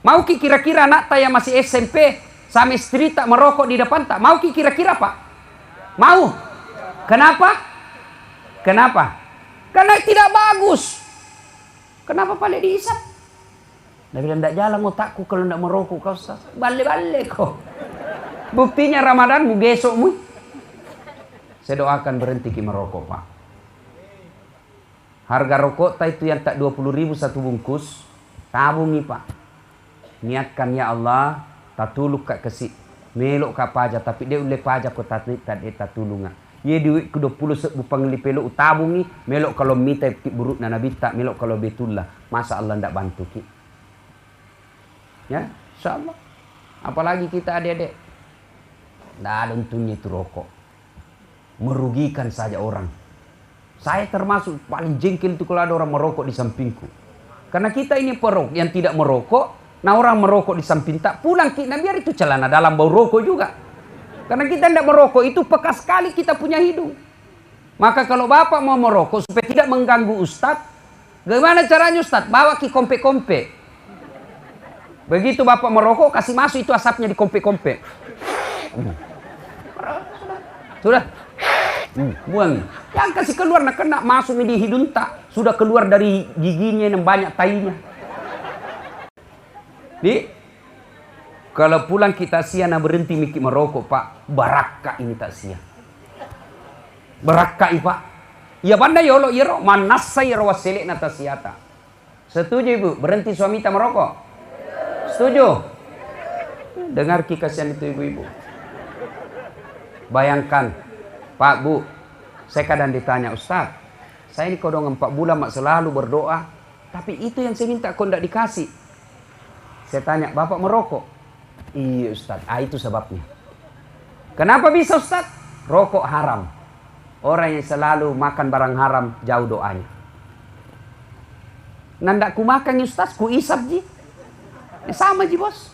Mau kira-kira anak tak yang masih SMP sama istri tak merokok di depan tak? Mau kira-kira Pak? Mau? Kenapa? Kenapa? Karena tidak bagus. Kenapa paling diisap? Dia bilang tidak jalan otakku kalau tidak merokok kau. Balik-balik kau. Buktinya Ramadan mu besok mu. Saya doakan berhenti merokok Pak. Harga rokok itu yang tak 20.000 satu bungkus. Tabung nih Pak. Niatkan ya Allah, tatuluk kak kesik. Melok kak pajak, tapi dia ulek pajak kok tatulunga. Ye duit ke 20 bupang lipelo tabung nih. Melok kalau minta buruk na nabi tak, melok kalau betullah. Masa Allah ndak bantu ki. Ya, insya Allah. Apalagi kita adik-adik. Tidak ada untungnya itu rokok. Merugikan saja orang. Saya termasuk paling jengkel itu kalau ada orang merokok di sampingku. Karena kita ini perokok yang tidak merokok. Nah orang merokok di samping tak pulang. Nah biar itu celana dalam bau rokok juga. Karena kita tidak merokok itu peka sekali kita punya hidung. Maka kalau bapak mau merokok supaya tidak mengganggu ustadz. Gimana caranya ustadz? Bawa ke kompe-kompe. Begitu bapak merokok kasih masuk itu asapnya di kompe-kompe. Sudah. Buang. Yang kasih keluar nak kena masuk di hidung tak. Sudah keluar dari giginya yang banyak tainya. Kalau pulang kita siana berhenti mikir merokok pak. Baraka ini tak sia. Baraka pak. Ya banda yolo iro manasai rawaselek nata siata. Setuju ibu? Berhenti suami tak merokok? Setuju? Dengar kasihan itu ibu-ibu. Bayangkan, Pak Bu, saya kadang ditanya, Ustaz, saya ini kodong 4 bulan mak selalu berdoa, tapi itu yang saya minta kok tidak dikasih. Saya tanya, Bapak merokok? Iya Ustaz, itu sebabnya. Kenapa bisa Ustaz? Rokok haram. Orang yang selalu makan barang haram, jauh doanya. Nandak ku makan Ustaz, ku isap ji. Sama ji bos.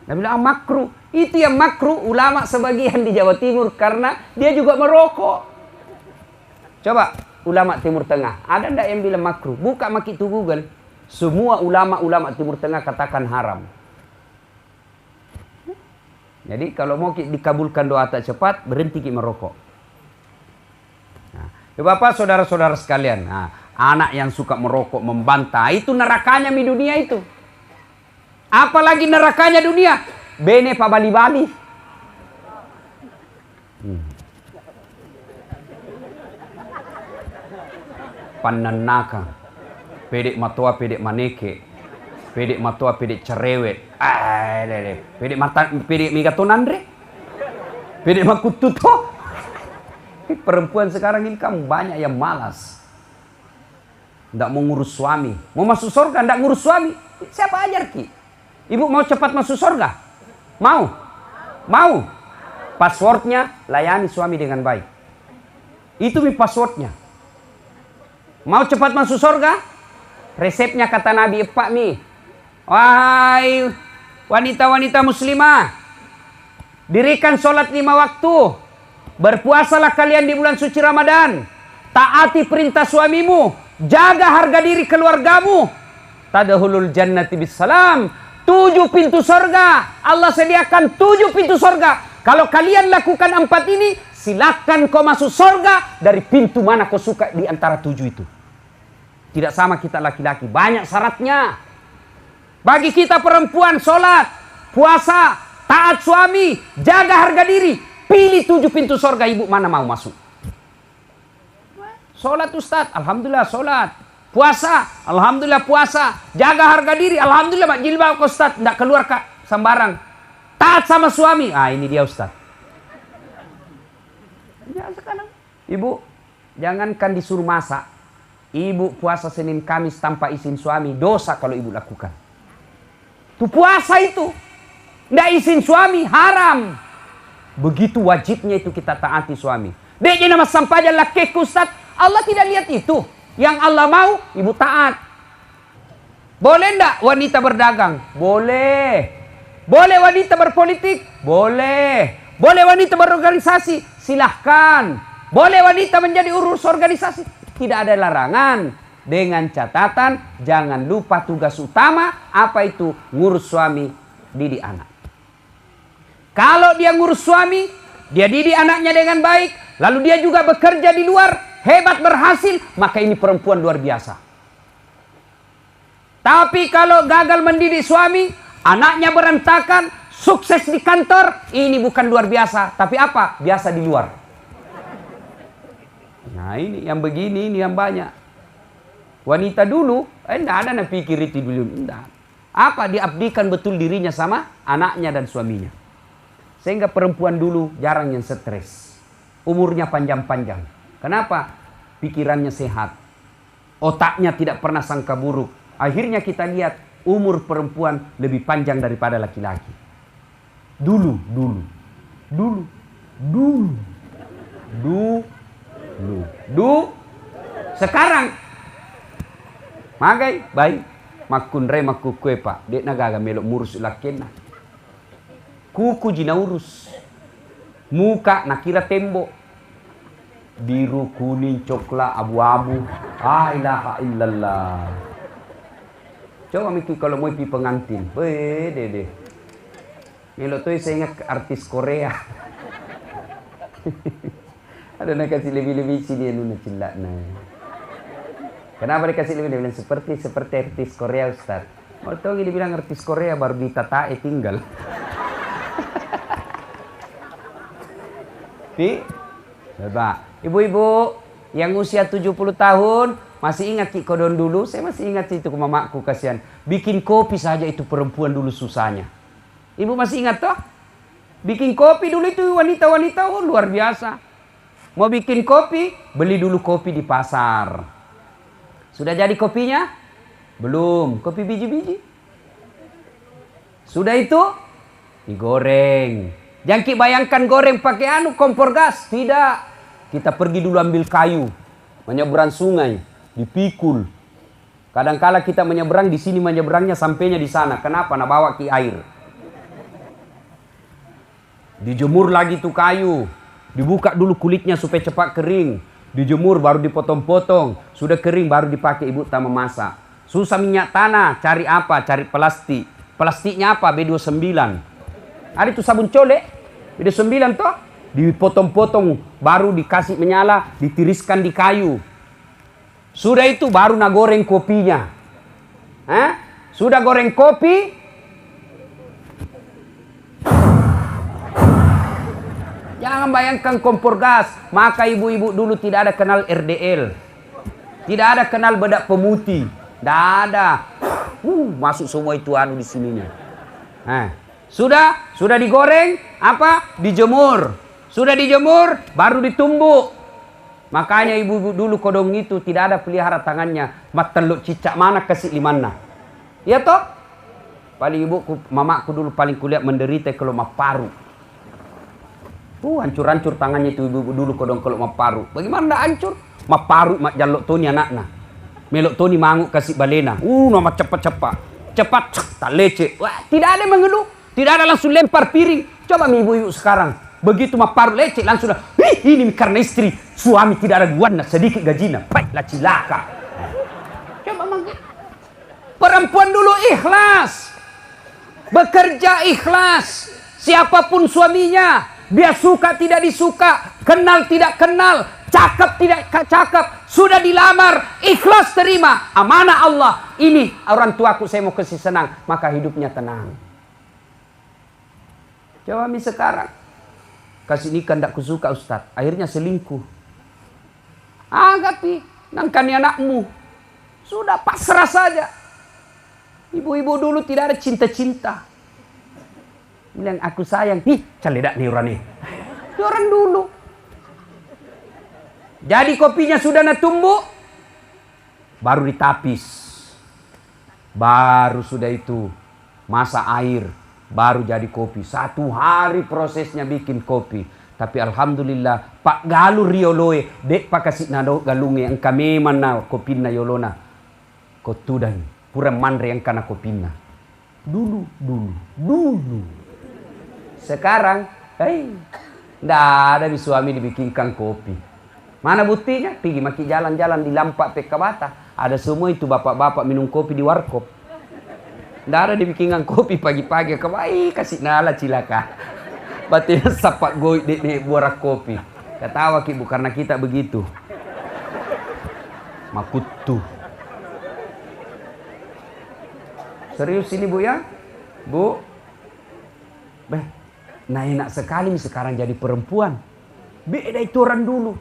Dia bilang makruh. Itu yang makruh ulama sebagian di Jawa Timur karena dia juga merokok. Coba ulama Timur Tengah, ada ndak yang bilang makruh? Buka maki itu Google. Semua ulama-ulama Timur Tengah katakan haram. Jadi kalau mau dikabulkan doa tak cepat, berhenti merokok. Nah, Bapak saudara-saudara sekalian, anak yang suka merokok membantah itu nerakanya di dunia itu. Apalagi nerakanya dunia. Bene pa bali-bali. Pananaka. Pedek matua pedek maneke. Pedek matua pedek cerewet. Pedek mata pedek migatonan re. Pedek makututo. Perempuan sekarang ini kan banyak yang malas. Tidak mau ngurus suami. Mau masuk surga tidak ngurus suami. Siapa ajar ki? Ibu mau cepat masuk surga? Mau? Mau? Passwordnya layani suami dengan baik. Itu passwordnya. Mau cepat masuk surga? Resepnya kata Nabi Pak nih. Wahai wanita-wanita muslimah, dirikan sholat 5 waktu. Berpuasalah kalian di bulan suci Ramadan. Taati perintah suamimu. Jaga harga diri keluargamu. Tadkhulul jannati bisalam. 7 pintu surga. Allah sediakan 7 pintu surga. Kalau kalian lakukan 4 ini, silakan kau masuk surga dari pintu mana kau suka di antara 7 itu. Tidak sama kita laki-laki. Banyak syaratnya. Bagi kita perempuan, sholat, puasa, taat suami, jaga harga diri. Pilih 7 pintu surga, ibu mana mau masuk. Sholat Ustaz, alhamdulillah sholat. Puasa, alhamdulillah puasa. Jaga harga diri, alhamdulillah mak jilbab Ustaz, tidak keluar kak sembarang. Taat sama suami, ini dia Ustaz. Ya sekarang, ibu jangankan disuruh masak, ibu puasa Senin Kamis tanpa izin suami dosa kalau ibu lakukan. Itu puasa itu, tidak izin suami haram. Begitu wajibnya itu kita taati suami. Dia nama sampainya laki Ustaz, Allah tidak lihat itu. Yang Allah mau, ibu taat. Boleh enggak wanita berdagang? Boleh. Boleh wanita berpolitik? Boleh. Boleh wanita berorganisasi? Silahkan. Boleh wanita menjadi urus organisasi? Tidak ada larangan. Dengan catatan, jangan lupa tugas utama. Apa itu? Ngurus suami, didik anak. Kalau dia ngurus suami, dia didik anaknya dengan baik. Lalu dia juga bekerja di luar. Hebat berhasil, maka ini perempuan luar biasa. Tapi kalau gagal mendidik suami, anaknya berantakan, sukses di kantor, ini bukan luar biasa. Tapi apa? Biasa di luar. Nah ini yang begini, ini yang banyak. Wanita dulu, tidak ada yang pikir itu dulu. Tidak. Apa? Diabdikan betul dirinya sama anaknya dan suaminya. Sehingga perempuan dulu jarang yang stres. Umurnya panjang-panjang. Kenapa? Pikirannya sehat. Otaknya tidak pernah sangka buruk. Akhirnya kita lihat umur perempuan lebih panjang daripada laki-laki. Dulu. Sekarang magai baik makun re makukue pak dek nagaga melok murus lakena. Kuku jina urus. Muka nakira tembok. Biru, kuning, coklat, abu-abu. Ah ilaha illallah. Coba mikir kalau mau pergi pengantin. Dede. Melok tuh saya ingat artis Korea. Ada nak kasih lebih-lebih sini nuna cilak na. Kenapa dikasih lebih? Dia bilang seperti artis Korea Ustaz. Mau tahu dia bilang artis Korea baru ditatae tinggal. Coba ibu-ibu yang usia 70 tahun masih ingat Ki Kodon dulu? Saya masih ingat itu ke mamaku, kasihan. Bikin kopi saja itu perempuan dulu susahnya. Ibu masih ingat toh? Bikin kopi dulu itu wanita-wanita luar biasa. Mau bikin kopi, beli dulu kopi di pasar. Sudah jadi kopinya? Belum. Kopi biji-biji. Sudah itu digoreng. Jangan kita bayangkan goreng pakai kompor gas. Tidak. Kita pergi dulu ambil kayu. Menyeberang sungai. Dipikul. Kadang-kala kita menyeberang di sini, menyeberangnya sampainya di sana. Kenapa? Nah bawa ki air. Dijemur lagi tuh kayu. Dibuka dulu kulitnya supaya cepat kering. Dijemur baru dipotong-potong. Sudah kering baru dipakai ibu tak memasak. Susah minyak tanah. Cari apa? Cari plastik. Plastiknya apa? B29. Ada itu sabun colek. B29 toh. Dipotong-potong. Baru dikasih menyala. Ditiriskan di kayu. Sudah itu baru nak goreng kopinya. Sudah goreng kopi. Jangan bayangkan kompor gas. Maka ibu-ibu dulu tidak ada kenal RDL. Tidak ada kenal bedak pemutih. Tidak ada. Masuk semua itu di sininya. Sudah digoreng, apa? Dijemur. Sudah dijemur, baru ditumbuk. Makanya ibu-ibu dulu kodong itu tidak ada pelihara tangannya. Teluk cicak mana kasih limana. Ya toh? Paling ibuku, mamaku dulu paling kulihat menderita kalau paru. Hancur-hancur tangannya itu ibu dulu kodong kalau paru. Bagaimana ndak hancur? Paru mak jalok toni anakna. Melok toni manguk kasih balena. Nama cepat-cepat. Cepat tak leceh. Wah, tidak ada mengeluh. Tidak ada langsung lempar piring. Coba ibu-ibu sekarang. Begitu paru leceh langsung dah. Ini karena istri. Suami tidak ada guana sedikit gajinya. Baiklah cilaka. Coba perempuan dulu ikhlas. Bekerja ikhlas. Siapapun suaminya. Dia suka tidak disuka, kenal tidak kenal, cakap tidak cakap, sudah dilamar, ikhlas terima, amanah Allah. Ini orang tuaku saya mau kasih senang, maka hidupnya tenang. Coba sekarang, kasih nikah tidak kusuka Ustaz, akhirnya selingkuh. Agapi, nangkani anakmu, sudah pasrah saja. Ibu-ibu dulu tidak ada cinta-cinta. Bilang aku sayang, caledak nih orang nih. Orang dulu. Jadi kopinya sudah natumbuk, baru ditapis. Baru sudah itu masak air, baru jadi kopi. 1 hari prosesnya bikin kopi. Tapi alhamdulillah Pak Galu rioloe, dek pak kasih nado galunge engka memang na kopina yolona. Kotudan pura manre yang kana kopina. Dulu. Sekarang, ndak ada di suami dibikinkan kopi. Mana buktinya? Pergi maki jalan-jalan di Lampak Pekabata. Ada semua itu bapak-bapak minum kopi di warkop. Ndak ada dibikinkan kopi pagi-pagi. Kasih nala cilaka. Batin sapak goy di borak kopi. Ketawa ki karena kita begitu. Makutu. Serius ini Bu ya? Bu? Nah enak sekali sekarang jadi perempuan. Beda itu orang dulu.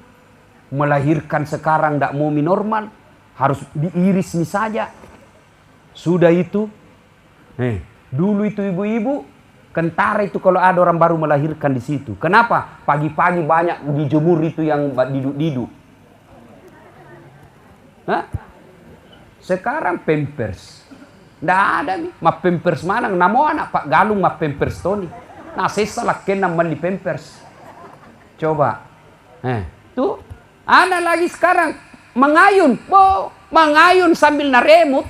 Melahirkan sekarang tidak mau normal. Harus diiris nih saja. Sudah itu. Dulu itu ibu-ibu. Kentara itu kalau ada orang baru melahirkan di situ. Kenapa? Pagi-pagi banyak dijemur itu yang diduk-diduk. Sekarang pampers. Nggak ada nih. Ma pampers mana? Namo anak Pak Galung ma pampers Tony. Nah salah kena mandi pampers. Coba. Tuh. Ada lagi sekarang mengayun. Mengayun sambil naremut.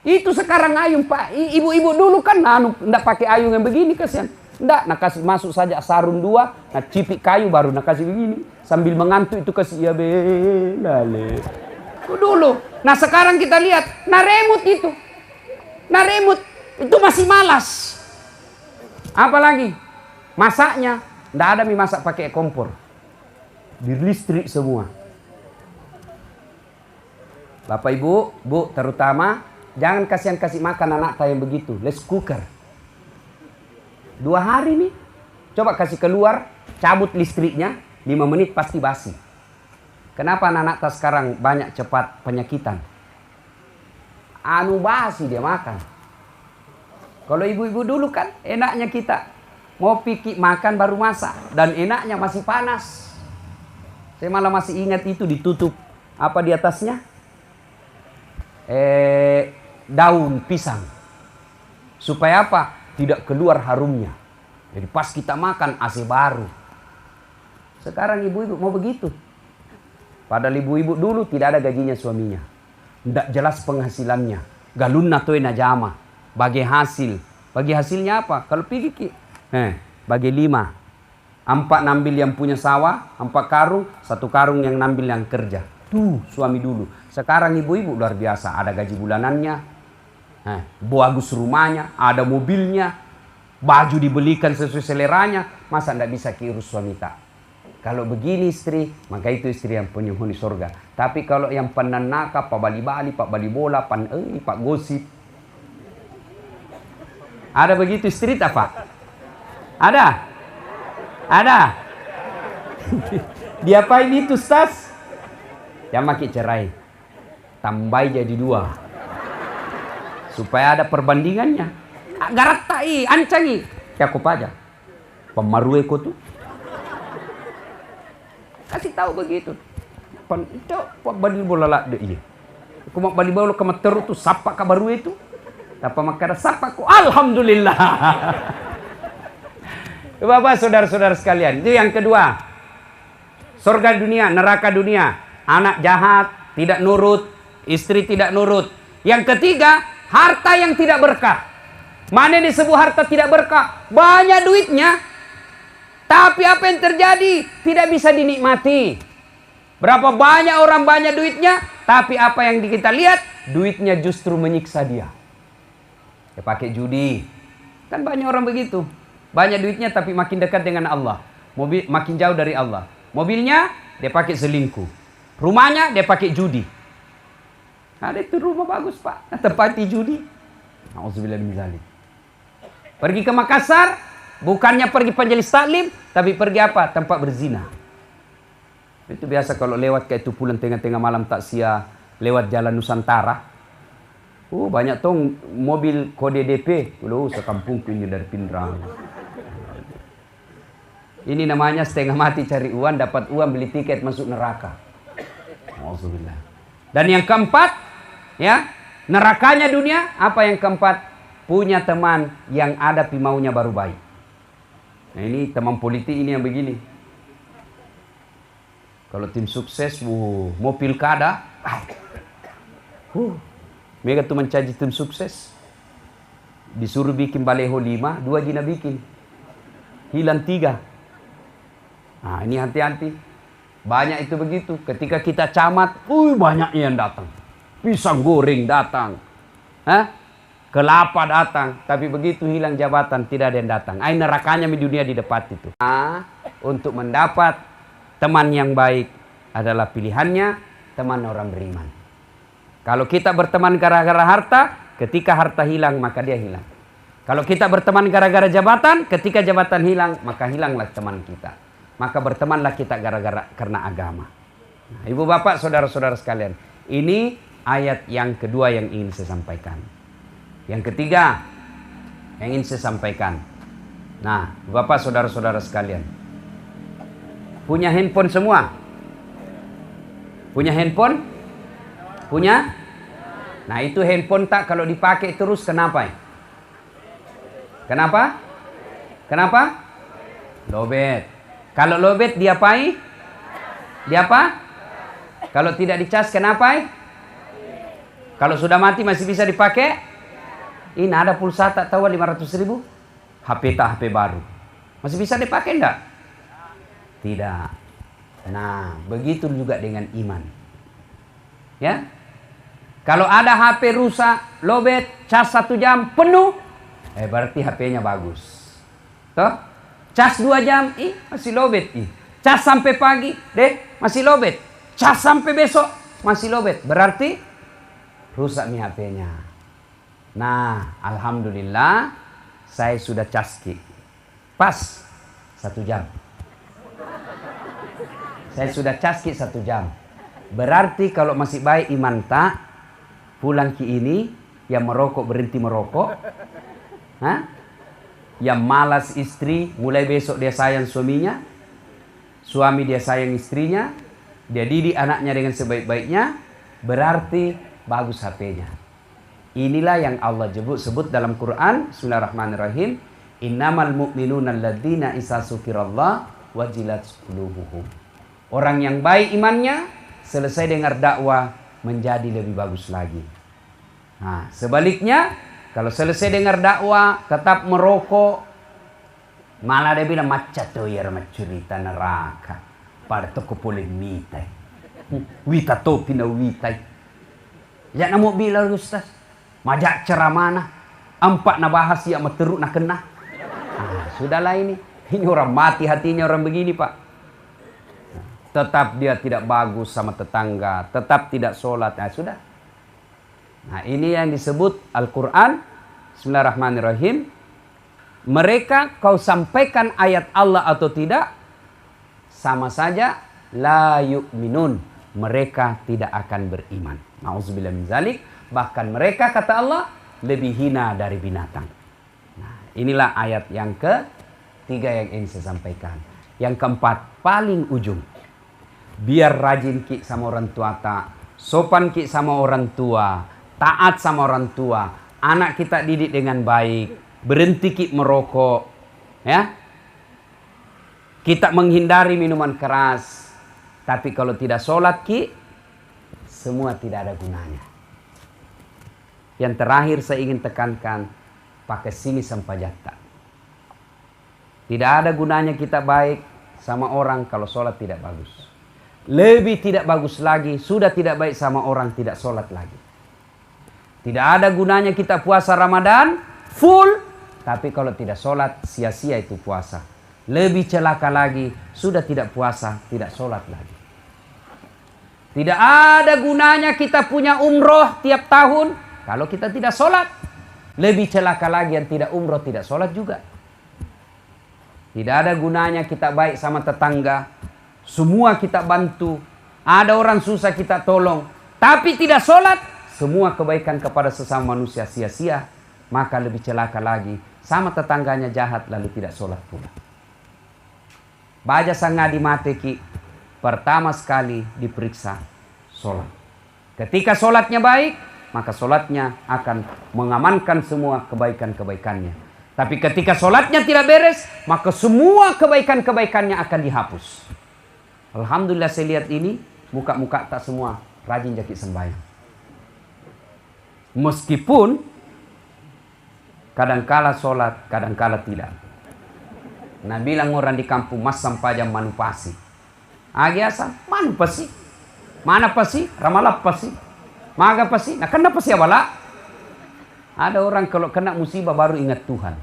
Itu sekarang ayun Pak. Ibu-ibu dulu kan nggak pakai ayun yang begini kasihan. Nggak, nah kasih masuk saja sarung 2, nah cipik kayu baru nah kasih begini. Sambil mengantuk itu kasih ya belale. Itu dulu. Nah sekarang kita lihat, nah remote itu. Nah remote itu masih malas. Apalagi masaknya, nggak ada mie masak pakai kompor. Di listrik semua. Bapak Ibu, Bu terutama, jangan kasih makan anak yang begitu. Let's cooker. 2 hari nih. Coba kasih keluar, cabut listriknya, 5 menit pasti basi. Kenapa anak sekarang banyak cepat penyakitan? Anu basi dia makan. Kalau ibu-ibu dulu kan enaknya kita mau pikir makan baru masak. Dan enaknya masih panas. Saya malah masih ingat itu ditutup. Apa di atasnya? Daun pisang. Supaya apa? Tidak keluar harumnya. Jadi pas kita makan AC baru. Sekarang ibu-ibu mau begitu. Padahal ibu-ibu dulu tidak ada gajinya suaminya. Tidak jelas penghasilannya. Galunna toy najama. Bagi hasil. Bagi hasilnya apa? Kalau pergi bagi 5. 4 nambil yang punya sawah, 4 karung, 1 karung yang nambil yang kerja. Tuh suami dulu. Sekarang ibu-ibu luar biasa. Ada gaji bulanannya. Bagus rumahnya. Ada mobilnya. Baju dibelikan sesuai seleranya. Masa tidak bisa keurus suami tak? Kalau begini istri, maka itu istri yang penghuni surga. Tapi kalau yang penanaka, pak bali-bali, pak bali bola, pak gosip. Ada begitu istri tak Pak? Ada? Ada? Diapain itu Stas? Ya makin cerai. Tambah jadi 2. Supaya ada perbandingannya. Garak tai, ancangi. Ya aku aja. Pemarue ko tuh. Kasih tahu begitu. Pak bali bola lah deh iya. Aku mau bali bola ke meteru tuh sapa kabaru itu. Apa makara sapa ku alhamdulillah. Bapak saudara-saudara sekalian, itu yang kedua. Surga dunia, neraka dunia. Anak jahat, tidak nurut, istri tidak nurut. Yang ketiga, harta yang tidak berkah. Mana disebut harta tidak berkah? Banyak duitnya. Tapi apa yang terjadi? Tidak bisa dinikmati. Berapa banyak orang banyak duitnya, tapi apa yang kita lihat? Duitnya justru menyiksa dia. Ya pakai judi. Kan banyak orang begitu. Banyak duitnya tapi makin dekat dengan Allah. Mobil makin jauh dari Allah. Mobilnya dia pakai selingkuh. Rumahnya dia pakai judi. Ada itu rumah bagus Pak, tempati judi. Nauzubillah min dzalik. Pergi ke Makassar, bukannya pergi majelis taklim, tapi pergi apa? Tempat berzina. Itu biasa kalau lewat kayak itu pulang tengah-tengah malam taksia, lewat jalan Nusantara. Banyak tong mobil kode DP. Sekampung ini dari Pindrang. Ini namanya setengah mati cari uang, dapat uang beli tiket masuk neraka. Alhamdulillah. Dan yang keempat, ya, nerakanya dunia. Apa yang keempat? Punya teman yang ada maunya baru baik. Nah ini teman politik ini yang begini. Kalau tim sukses, mau pilkada, mereka tuh mencaji tim sukses. Disuruh bikin baleho 5, 2 gina bikin. Hilang 3. Nah ini hati-hati. Banyak itu begitu. Ketika kita camat, banyak yang datang. Pisang goreng datang. Kelapa datang. Tapi begitu hilang jabatan, tidak ada yang datang. Nerakanya di dunia di depan itu. Untuk mendapat teman yang baik adalah pilihannya teman orang beriman. Kalau kita berteman gara-gara harta, ketika harta hilang maka dia hilang. Kalau kita berteman gara-gara jabatan, ketika jabatan hilang maka hilanglah teman kita. Maka bertemanlah kita karena agama. Nah, Ibu Bapak, saudara-saudara sekalian, ini ayat yang kedua yang ingin saya sampaikan. Yang ketiga yang ingin saya sampaikan. Nah, Bapak, saudara-saudara sekalian, punya handphone semua? Punya handphone? Punya? Nah itu handphone tak kalau dipakai terus kenapa? Kenapa? Kenapa? Lobet. Kalau lobet diapain? Dia apa? Kalau tidak dicas kenapa? Kalau sudah mati masih bisa dipakai? Ini ada pulsa tak tahu 500.000? HP tak HP baru. Masih bisa dipakai enggak? Tidak. Nah, begitu juga dengan iman. Ya? Kalau ada HP rusak, lobet, cas 1 jam penuh, berarti HP-nya bagus. Toh? Cas 2 jam, masih lobet. Cas sampai pagi, masih lobet. Cas sampai besok, masih lobet. Berarti rusak nih HP-nya. Nah, alhamdulillah saya sudah caski. Pas 1 jam. Saya sudah caski 1 jam. Berarti kalau masih baik iman tak, pulang ki ini yang merokok berhenti merokok. Yang malas istri, mulai besok dia sayang suaminya. Suami dia sayang istrinya. Dia didik anaknya dengan sebaik-baiknya. Berarti bagus HP-nya. Inilah yang Allah sebut dalam Quran. Bismillahirrahmanirrahim. Innamal mu'minuna alladzina isa dzukirallah wajilat qulubuhum. Orang yang baik imannya, selesai dengar dakwah menjadi lebih bagus lagi. Nah, sebaliknya, kalau selesai dengar dakwah tetap merokok, malah dia bilang macam tu ya cerita neraka. Pada toko boleh mitai. Wita topi na witai. Ya namo bilang Ustaz, majak ceramana, 4 na bahas ya meteruk na kena. Sudahlah ini orang mati hatinya orang begini Pak. Tetap dia tidak bagus sama tetangga, tetap tidak sholat. Nah sudah. Nah ini yang disebut Al-Quran. Bismillahirrahmanirrahim. Mereka kau sampaikan ayat Allah atau tidak, sama saja la yu'minun. Mereka tidak akan beriman. Nauzubillah min zalik. Bahkan mereka kata Allah lebih hina dari binatang. Nah, inilah ayat yang ketiga yang ingin saya sampaikan. Yang keempat, paling ujung. Biar rajin ki sama orang tua tak, sopan ki sama orang tua, taat sama orang tua, anak kita didik dengan baik, berhenti ki merokok, ya. Kita menghindari minuman keras. Tapi kalau tidak sholat ki, semua tidak ada gunanya. Yang terakhir saya ingin tekankan, pakai sini sampajata. Tidak ada gunanya kita baik sama orang kalau sholat tidak bagus. Lebih tidak bagus lagi, sudah tidak baik sama orang tidak sholat lagi. Tidak ada gunanya kita puasa Ramadan full, tapi kalau tidak sholat sia-sia itu puasa. Lebih celaka lagi, sudah tidak puasa, tidak sholat lagi. Tidak ada gunanya kita punya umroh tiap tahun, kalau kita tidak sholat. Lebih celaka lagi yang tidak umroh, tidak sholat juga. Tidak ada gunanya kita baik sama tetangga. Semua kita bantu. Ada orang susah kita tolong. Tapi tidak sholat. Semua kebaikan kepada sesama manusia sia-sia. Maka lebih celaka lagi. Sama tetangganya jahat lalu tidak sholat pula. Baja sangadi mateki. Pertama sekali diperiksa sholat. Ketika sholatnya baik, maka sholatnya akan mengamankan semua kebaikan-kebaikannya. Tapi ketika sholatnya tidak beres, maka semua kebaikan-kebaikannya akan dihapus. Alhamdulillah saya lihat ini, muka-muka tak semua rajin jakit sembahyang. Meskipun kadangkala sholat, kadangkala tidak. Nah bilang orang di kampung, mas sampajam manu pasi. Agiasa, manu pasi. Mana pasi? Ramalap pasi. Maga pasi. Nah kenapa sih abala? Ada orang kalau kena musibah baru ingat Tuhan.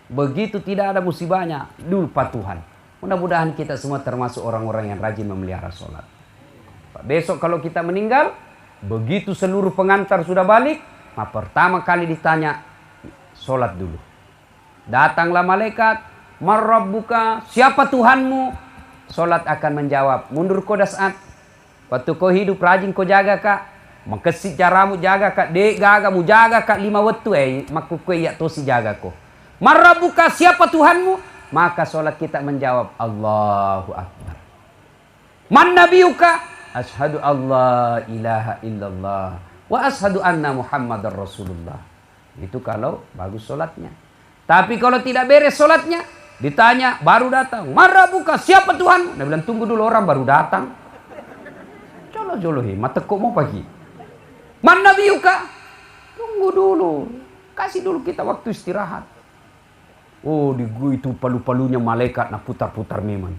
Begitu tidak ada musibahnya, lupa Tuhan. Mudah-mudahan kita semua termasuk orang-orang yang rajin memelihara sholat. Besok kalau kita meninggal, begitu seluruh pengantar sudah balik, pertama kali ditanya, sholat dulu. Datanglah malaikat, marrabbuka, siapa Tuhanmu? Sholat akan menjawab, mundur kau dasat. Waktu kau hidup rajin kau jaga kak. Makasih caramu jaga kak, dek gagamu jaga kak 5 waktu maku kue ya tosi jaga ko. Marrabbuka, siapa Tuhanmu? Maka sholat kita menjawab Allahu Akbar. Man nabiyuka? Ashhadu Allah ilaha illallah Wa ashadu anna Muhammadar Rasulullah. Itu kalau bagus sholatnya. Tapi kalau tidak beres sholatnya, ditanya, baru datang. Marah buka, siapa Tuhan? Dia bilang, tunggu dulu orang baru datang. Jolo-jolohi, mata kok mau pagi. Man nabiyuka? Tunggu dulu. Kasih dulu kita waktu istirahat. Oh, di gua itu palu-palunya malaikat nak putar-putar memang.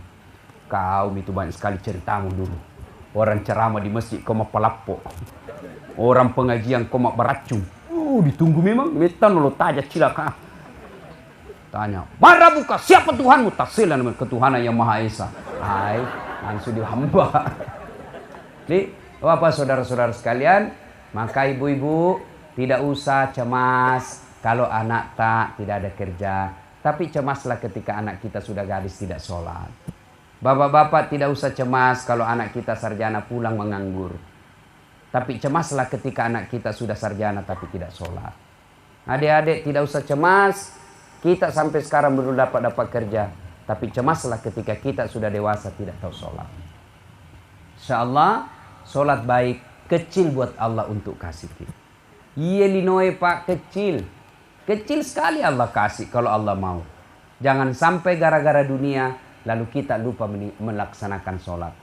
Kau itu banyak sekali ceritamu dulu. Orang ceramah di masjid kau mau palappo. Orang pengajian kau mau beracung. Oh, ditunggu memang. Metan lo tajak cilaka. Tanya, marah buka, siapa Tuhanmu? Tafsilan dengan ketuhanan yang Maha Esa. Hai, langsung dihamba. Jadi, Bapak saudara-saudara sekalian, maka ibu-ibu tidak usah cemas kalau anak tidak ada kerja. Tapi cemaslah ketika anak kita sudah gadis tidak sholat. Bapak-bapak tidak usah cemas kalau anak kita sarjana pulang menganggur. Tapi cemaslah ketika anak kita sudah sarjana tapi tidak sholat. Adik-adik tidak usah cemas. Kita sampai sekarang belum dapat kerja. Tapi cemaslah ketika kita sudah dewasa tidak tahu sholat. InsyaAllah sholat baik kecil buat Allah untuk kasih kita. Iya linoe pak, kecil. Kecil sekali Allah kasih kalau Allah mau. Jangan sampai gara-gara dunia lalu kita lupa melaksanakan sholat.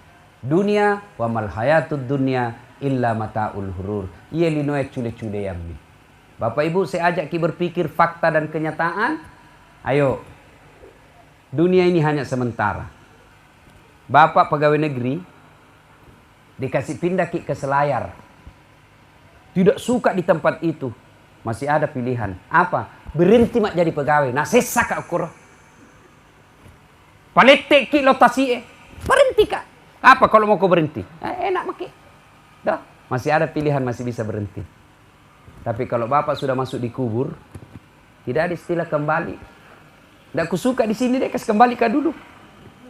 Dunia wa mal hayatud dunya illa mata'ul hurur. Iya linoe cule-cule yang ini. Bapak Ibu, saya ajak kita berpikir fakta dan kenyataan. Ayo, dunia ini hanya sementara. Bapak pegawai negeri dikasih pindah ke Selayar. Tidak suka di tempat itu. Masih ada pilihan. Apa? Berhenti mak jadi pegawai. Nah sesak kak ukur. Palete ki lotasi berhenti kak. Apa kalau mau kau berhenti? Enak maki. Dah, masih ada pilihan, masih bisa berhenti. Tapi kalau bapak sudah masuk di kubur, tidak ada istilah kembali. Tidak kusuka di sini deh, kasih kembali kah dulu.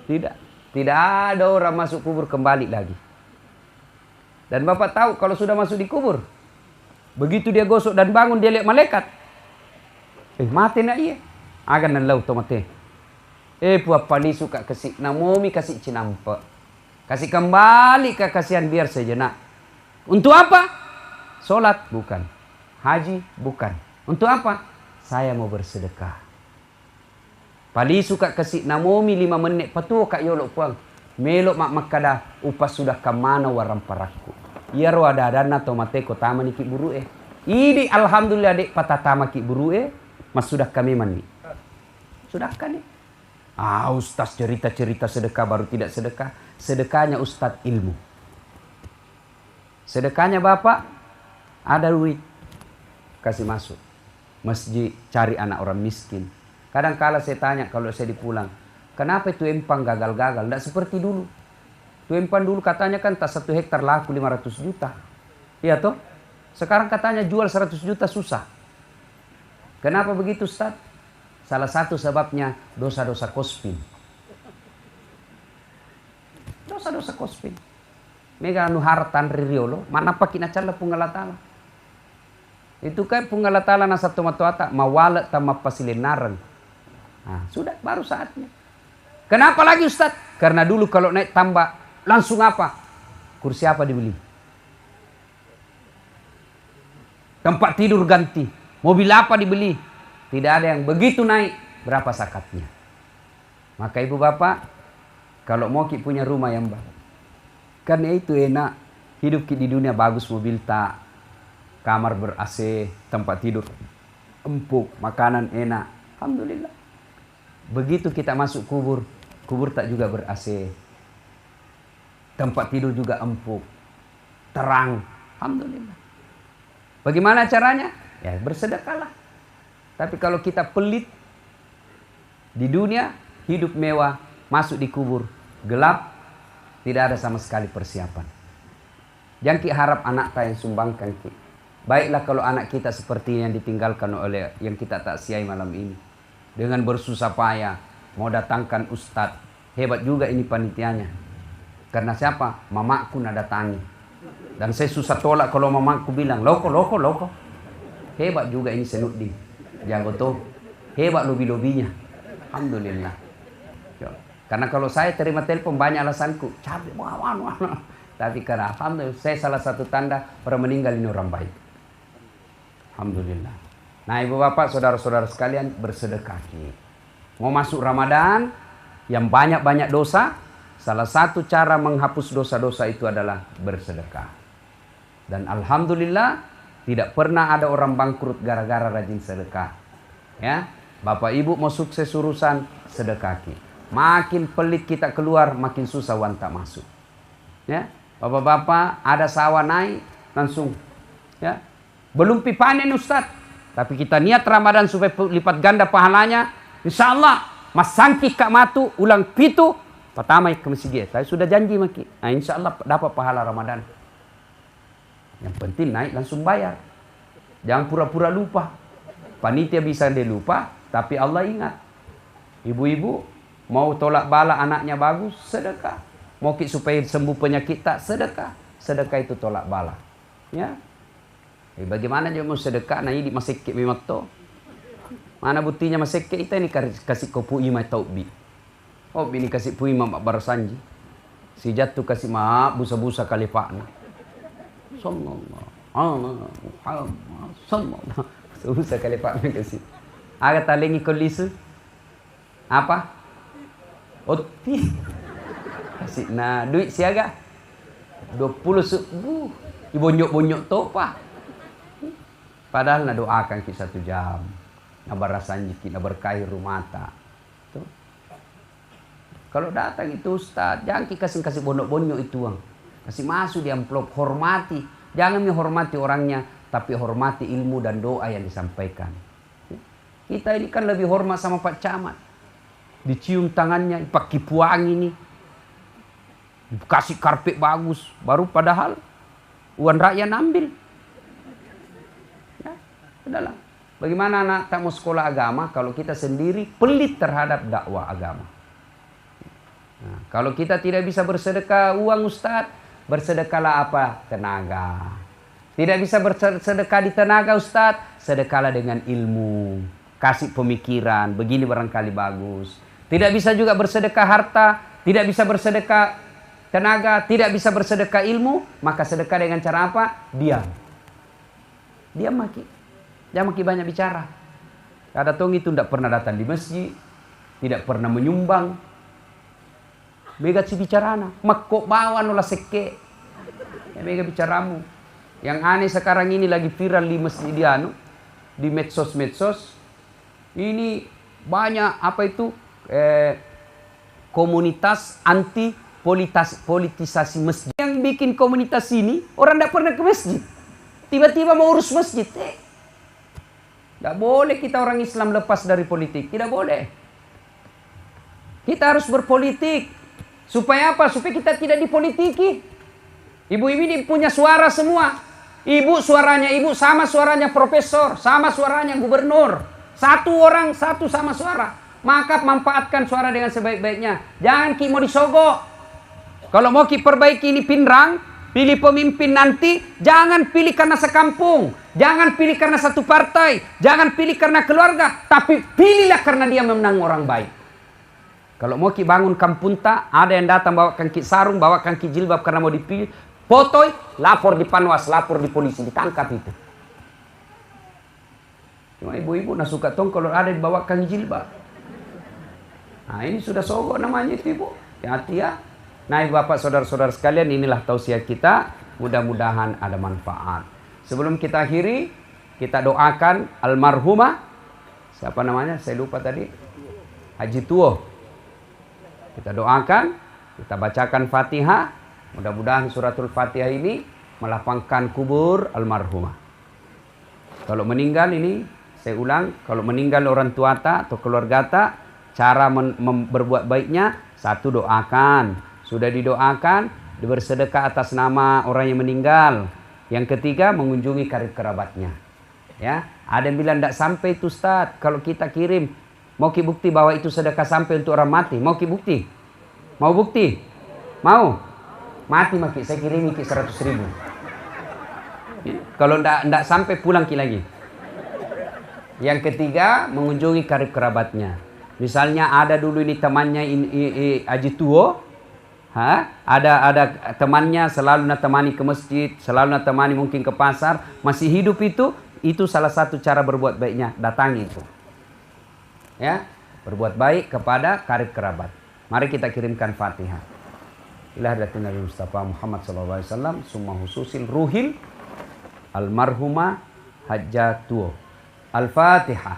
Tidak. Tidak ada orang masuk kubur kembali lagi. Dan bapak tahu kalau sudah masuk di kubur, begitu dia gosok dan bangun dia lihat malaikat. Mati nak iya. Agan nan lau to mati. Puap pani suka kasih namomi kasih cinampa. Kasih kembali ke kasihan biar sejenak. Untuk apa? Solat bukan. Haji bukan. Untuk apa? Saya mau bersedekah. Pali suka kasih namomi 5 menit patuh kak yolok puang. Melok mak makada upas sudah kamana waram paraku. Iya ro ada dana tomate ko tama ni ki buru Ini alhamdulillah dek patatama ki buru mas sudah kami mandi. Sudah kan ustaz cerita-cerita sedekah baru tidak sedekah. Sedekahnya ustaz ilmu. Sedekahnya bapak ada duit. Kasih masuk masjid, cari anak orang miskin. Kadang kala saya tanya kalau saya dipulang, kenapa itu empang gagal-gagal? Tidak seperti dulu. Itu empang dulu katanya kan tak 1 hektar laku 500 juta. Iya toh? Sekarang katanya jual 100 juta susah. Kenapa begitu Ustaz? Salah satu sebabnya dosa-dosa kospin. Dosa-dosa kospin. Mega anu hartan ririolo, mana pakin acala pungalatala. Itu kan pungalatala na satu matuata mawala tama pasilenaran. Nah, sudah baru saatnya. Kenapa lagi Ustaz? Karena dulu kalau naik tambah langsung apa? Kursi apa dibeli? Tempat tidur ganti. Mobil apa dibeli? Tidak ada yang begitu naik. Berapa zakatnya? Maka ibu bapak, kalau mau ki punya rumah yang bagus. Karena itu enak. Hidup ki di dunia bagus, mobil tak. Kamar ber-AC, tempat tidur empuk, makanan enak. Alhamdulillah. Begitu kita masuk kubur, kubur tak juga ber-AC. Tempat tidur juga empuk. Terang. Alhamdulillah. Bagaimana caranya? Ya bersedekahlah. Tapi kalau kita pelit di dunia, hidup mewah, masuk di kubur, gelap, tidak ada sama sekali persiapan. Jangan ki harap anak ta yang sumbangkan ki. Baiklah kalau anak kita seperti yang ditinggalkan oleh yang kita tak siai malam ini. Dengan bersusah payah, mau datangkan ustadz. Hebat juga ini panitianya. Karena siapa? Mamaku nak datangi. Dan saya susah tolak kalau mamaku bilang, loko. Hebat juga ini Senuddin. Jago tuh. Hebat lobi-lobinya. Alhamdulillah. Karena kalau saya terima telepon banyak alasanku. Capek, Tapi karena alhamdulillah, saya salah satu tanda orang meninggal ini orang baik. Alhamdulillah. Nah, ibu bapak, saudara-saudara sekalian, bersedekah. Mau masuk Ramadan yang banyak-banyak dosa, salah satu cara menghapus dosa-dosa itu adalah bersedekah. Dan alhamdulillah tidak pernah ada orang bangkrut gara-gara rajin sedekah. Ya, bapak ibu mau sukses urusan, sedekah. Makin pelit kita keluar, makin susah wanta masuk. Ya, bapak-bapak ada sawah naik langsung. Ya, belum pipanen Ustaz, tapi kita niat Ramadan supaya lipat ganda pahalanya. Insya Allah mas sangki kak matu ulang pitu pertama ke masjid. Saya sudah janji maki. Nah, insya Allah dapat pahala Ramadan. Yang penting naik langsung bayar. Jangan pura-pura lupa. Panitia bisa dia lupa, tapi Allah ingat. Ibu-ibu mau tolak bala anaknya bagus, sedekah. Mau supaya sembuh penyakit tak, sedekah. Sedekah itu tolak bala. Ya. Bagaimana dia mau sedekah? Nah, ini masih memang to. Mana buktinya masih kita ini kasih kopu ima taubi. Oh, ini kasih pui mak barasanji. Si jatuh kasih maaf busa-busa kali pakna. Sallallahu alaihi Muhammad sallallahu. Busa kali pakna kasih. Aga talengi kolisu. Apa? Oti. Kasih nah duit siaga. 20 subuh. Ibonyok-bonyok topa. Padahal na doakan kita 1 jam. Na barasanji kita berkahi rumah tak. Tuh. Kalau datang itu Ustaz, jangan kasih bonyok-bonyok itu uang. Kasih masuk di amplop, hormati. Jangan menghormati orangnya, tapi hormati ilmu dan doa yang disampaikan. Kita ini kan lebih hormat sama Pak Camat. Dicium tangannya, pakai puang ini. Kasih karpet bagus, baru padahal uang rakyat ambil. Ya, udahlah. Bagaimana anak tak mau sekolah agama kalau kita sendiri pelit terhadap dakwah agama? Nah, kalau kita tidak bisa bersedekah uang Ustaz, bersedekahlah apa? Tenaga. Tidak bisa bersedekah di tenaga Ustaz, sedekahlah dengan ilmu. Kasih pemikiran, begini barangkali bagus. Tidak bisa juga bersedekah harta, tidak bisa bersedekah tenaga, tidak bisa bersedekah ilmu, maka sedekah dengan cara apa? Diam. Diam maki. Jangan makin banyak bicara. Kada tong itu tidak pernah datang di masjid, tidak pernah menyumbang. Mega si bicarana, makko bawa nula seke. Ya mega bicaramu. Yang aneh sekarang ini lagi viral di masjid di medsos. Ini banyak apa itu komunitas anti politisasi masjid. Yang bikin komunitas ini orang tidak pernah ke masjid. Tiba-tiba mau urus masjid. Tidak boleh kita orang Islam lepas dari politik. Tidak boleh. Kita harus berpolitik. Supaya apa? Supaya kita tidak dipolitiki. Ibu-ibu ini punya suara semua. Ibu suaranya ibu sama suaranya profesor. Sama suaranya gubernur. Satu orang, satu sama suara. Maka manfaatkan suara dengan sebaik-baiknya. Jangan ki mau disogok. Kalau mau ki perbaiki ini pinrang, pilih pemimpin nanti, jangan pilih karena sekampung. Jangan pilih karena satu partai. Jangan pilih karena keluarga. Tapi pilihlah karena dia memenang orang baik. Kalau mau ki bangun kampung tak, ada yang datang bawa kaki sarung, bawa kaki jilbab karena mau dipilih. Potoi, lapor di Panwas, lapor di polisi, ditangkap itu. Cuma ibu-ibu nak suka tong kalau ada dibawa kaki jilbab. Nah ini sudah sogok namanya itu ibu. Hati-hati ya. Nah ibu bapak saudara-saudara sekalian, inilah tausiah kita. Mudah-mudahan ada manfaat. Sebelum kita akhiri, kita doakan almarhumah. Siapa namanya? Saya lupa tadi. Haji Tuo. Kita doakan, kita bacakan Fatihah. Mudah-mudahan suratul Fatihah ini melapangkan kubur almarhumah. Kalau meninggal ini, saya ulang, kalau meninggal orang tua tak atau keluarga tak, cara berbuat baiknya, satu doakan. Sudah didoakan, bersedekah atas nama orang yang meninggal. Yang ketiga, mengunjungi karib kerabatnya. Ya, ada yang bilang tidak sampai itu Ustaz. Kalau kita kirim, mau ki bukti bahwa itu sedekah sampai untuk orang mati. Mau ki bukti? Mau bukti? Mau? Mati maki, saya kirim ki 100.000. Kalau tidak sampai pulang ki lagi. Yang ketiga, mengunjungi karib kerabatnya. Misalnya ada dulu ini temannya Haji Tuo, Ada temannya selalu temani ke masjid, selalu temani mungkin ke pasar, masih hidup itu salah satu cara berbuat baiknya, datangi itu. Ya, berbuat baik kepada karib kerabat. Mari kita kirimkan Fatihah. Ila hadratin Nabi Mustafa Muhammad sallallahu alaihi wasallam, summa hususil ruhil almarhumah hajjatuh. Al-Fatihah.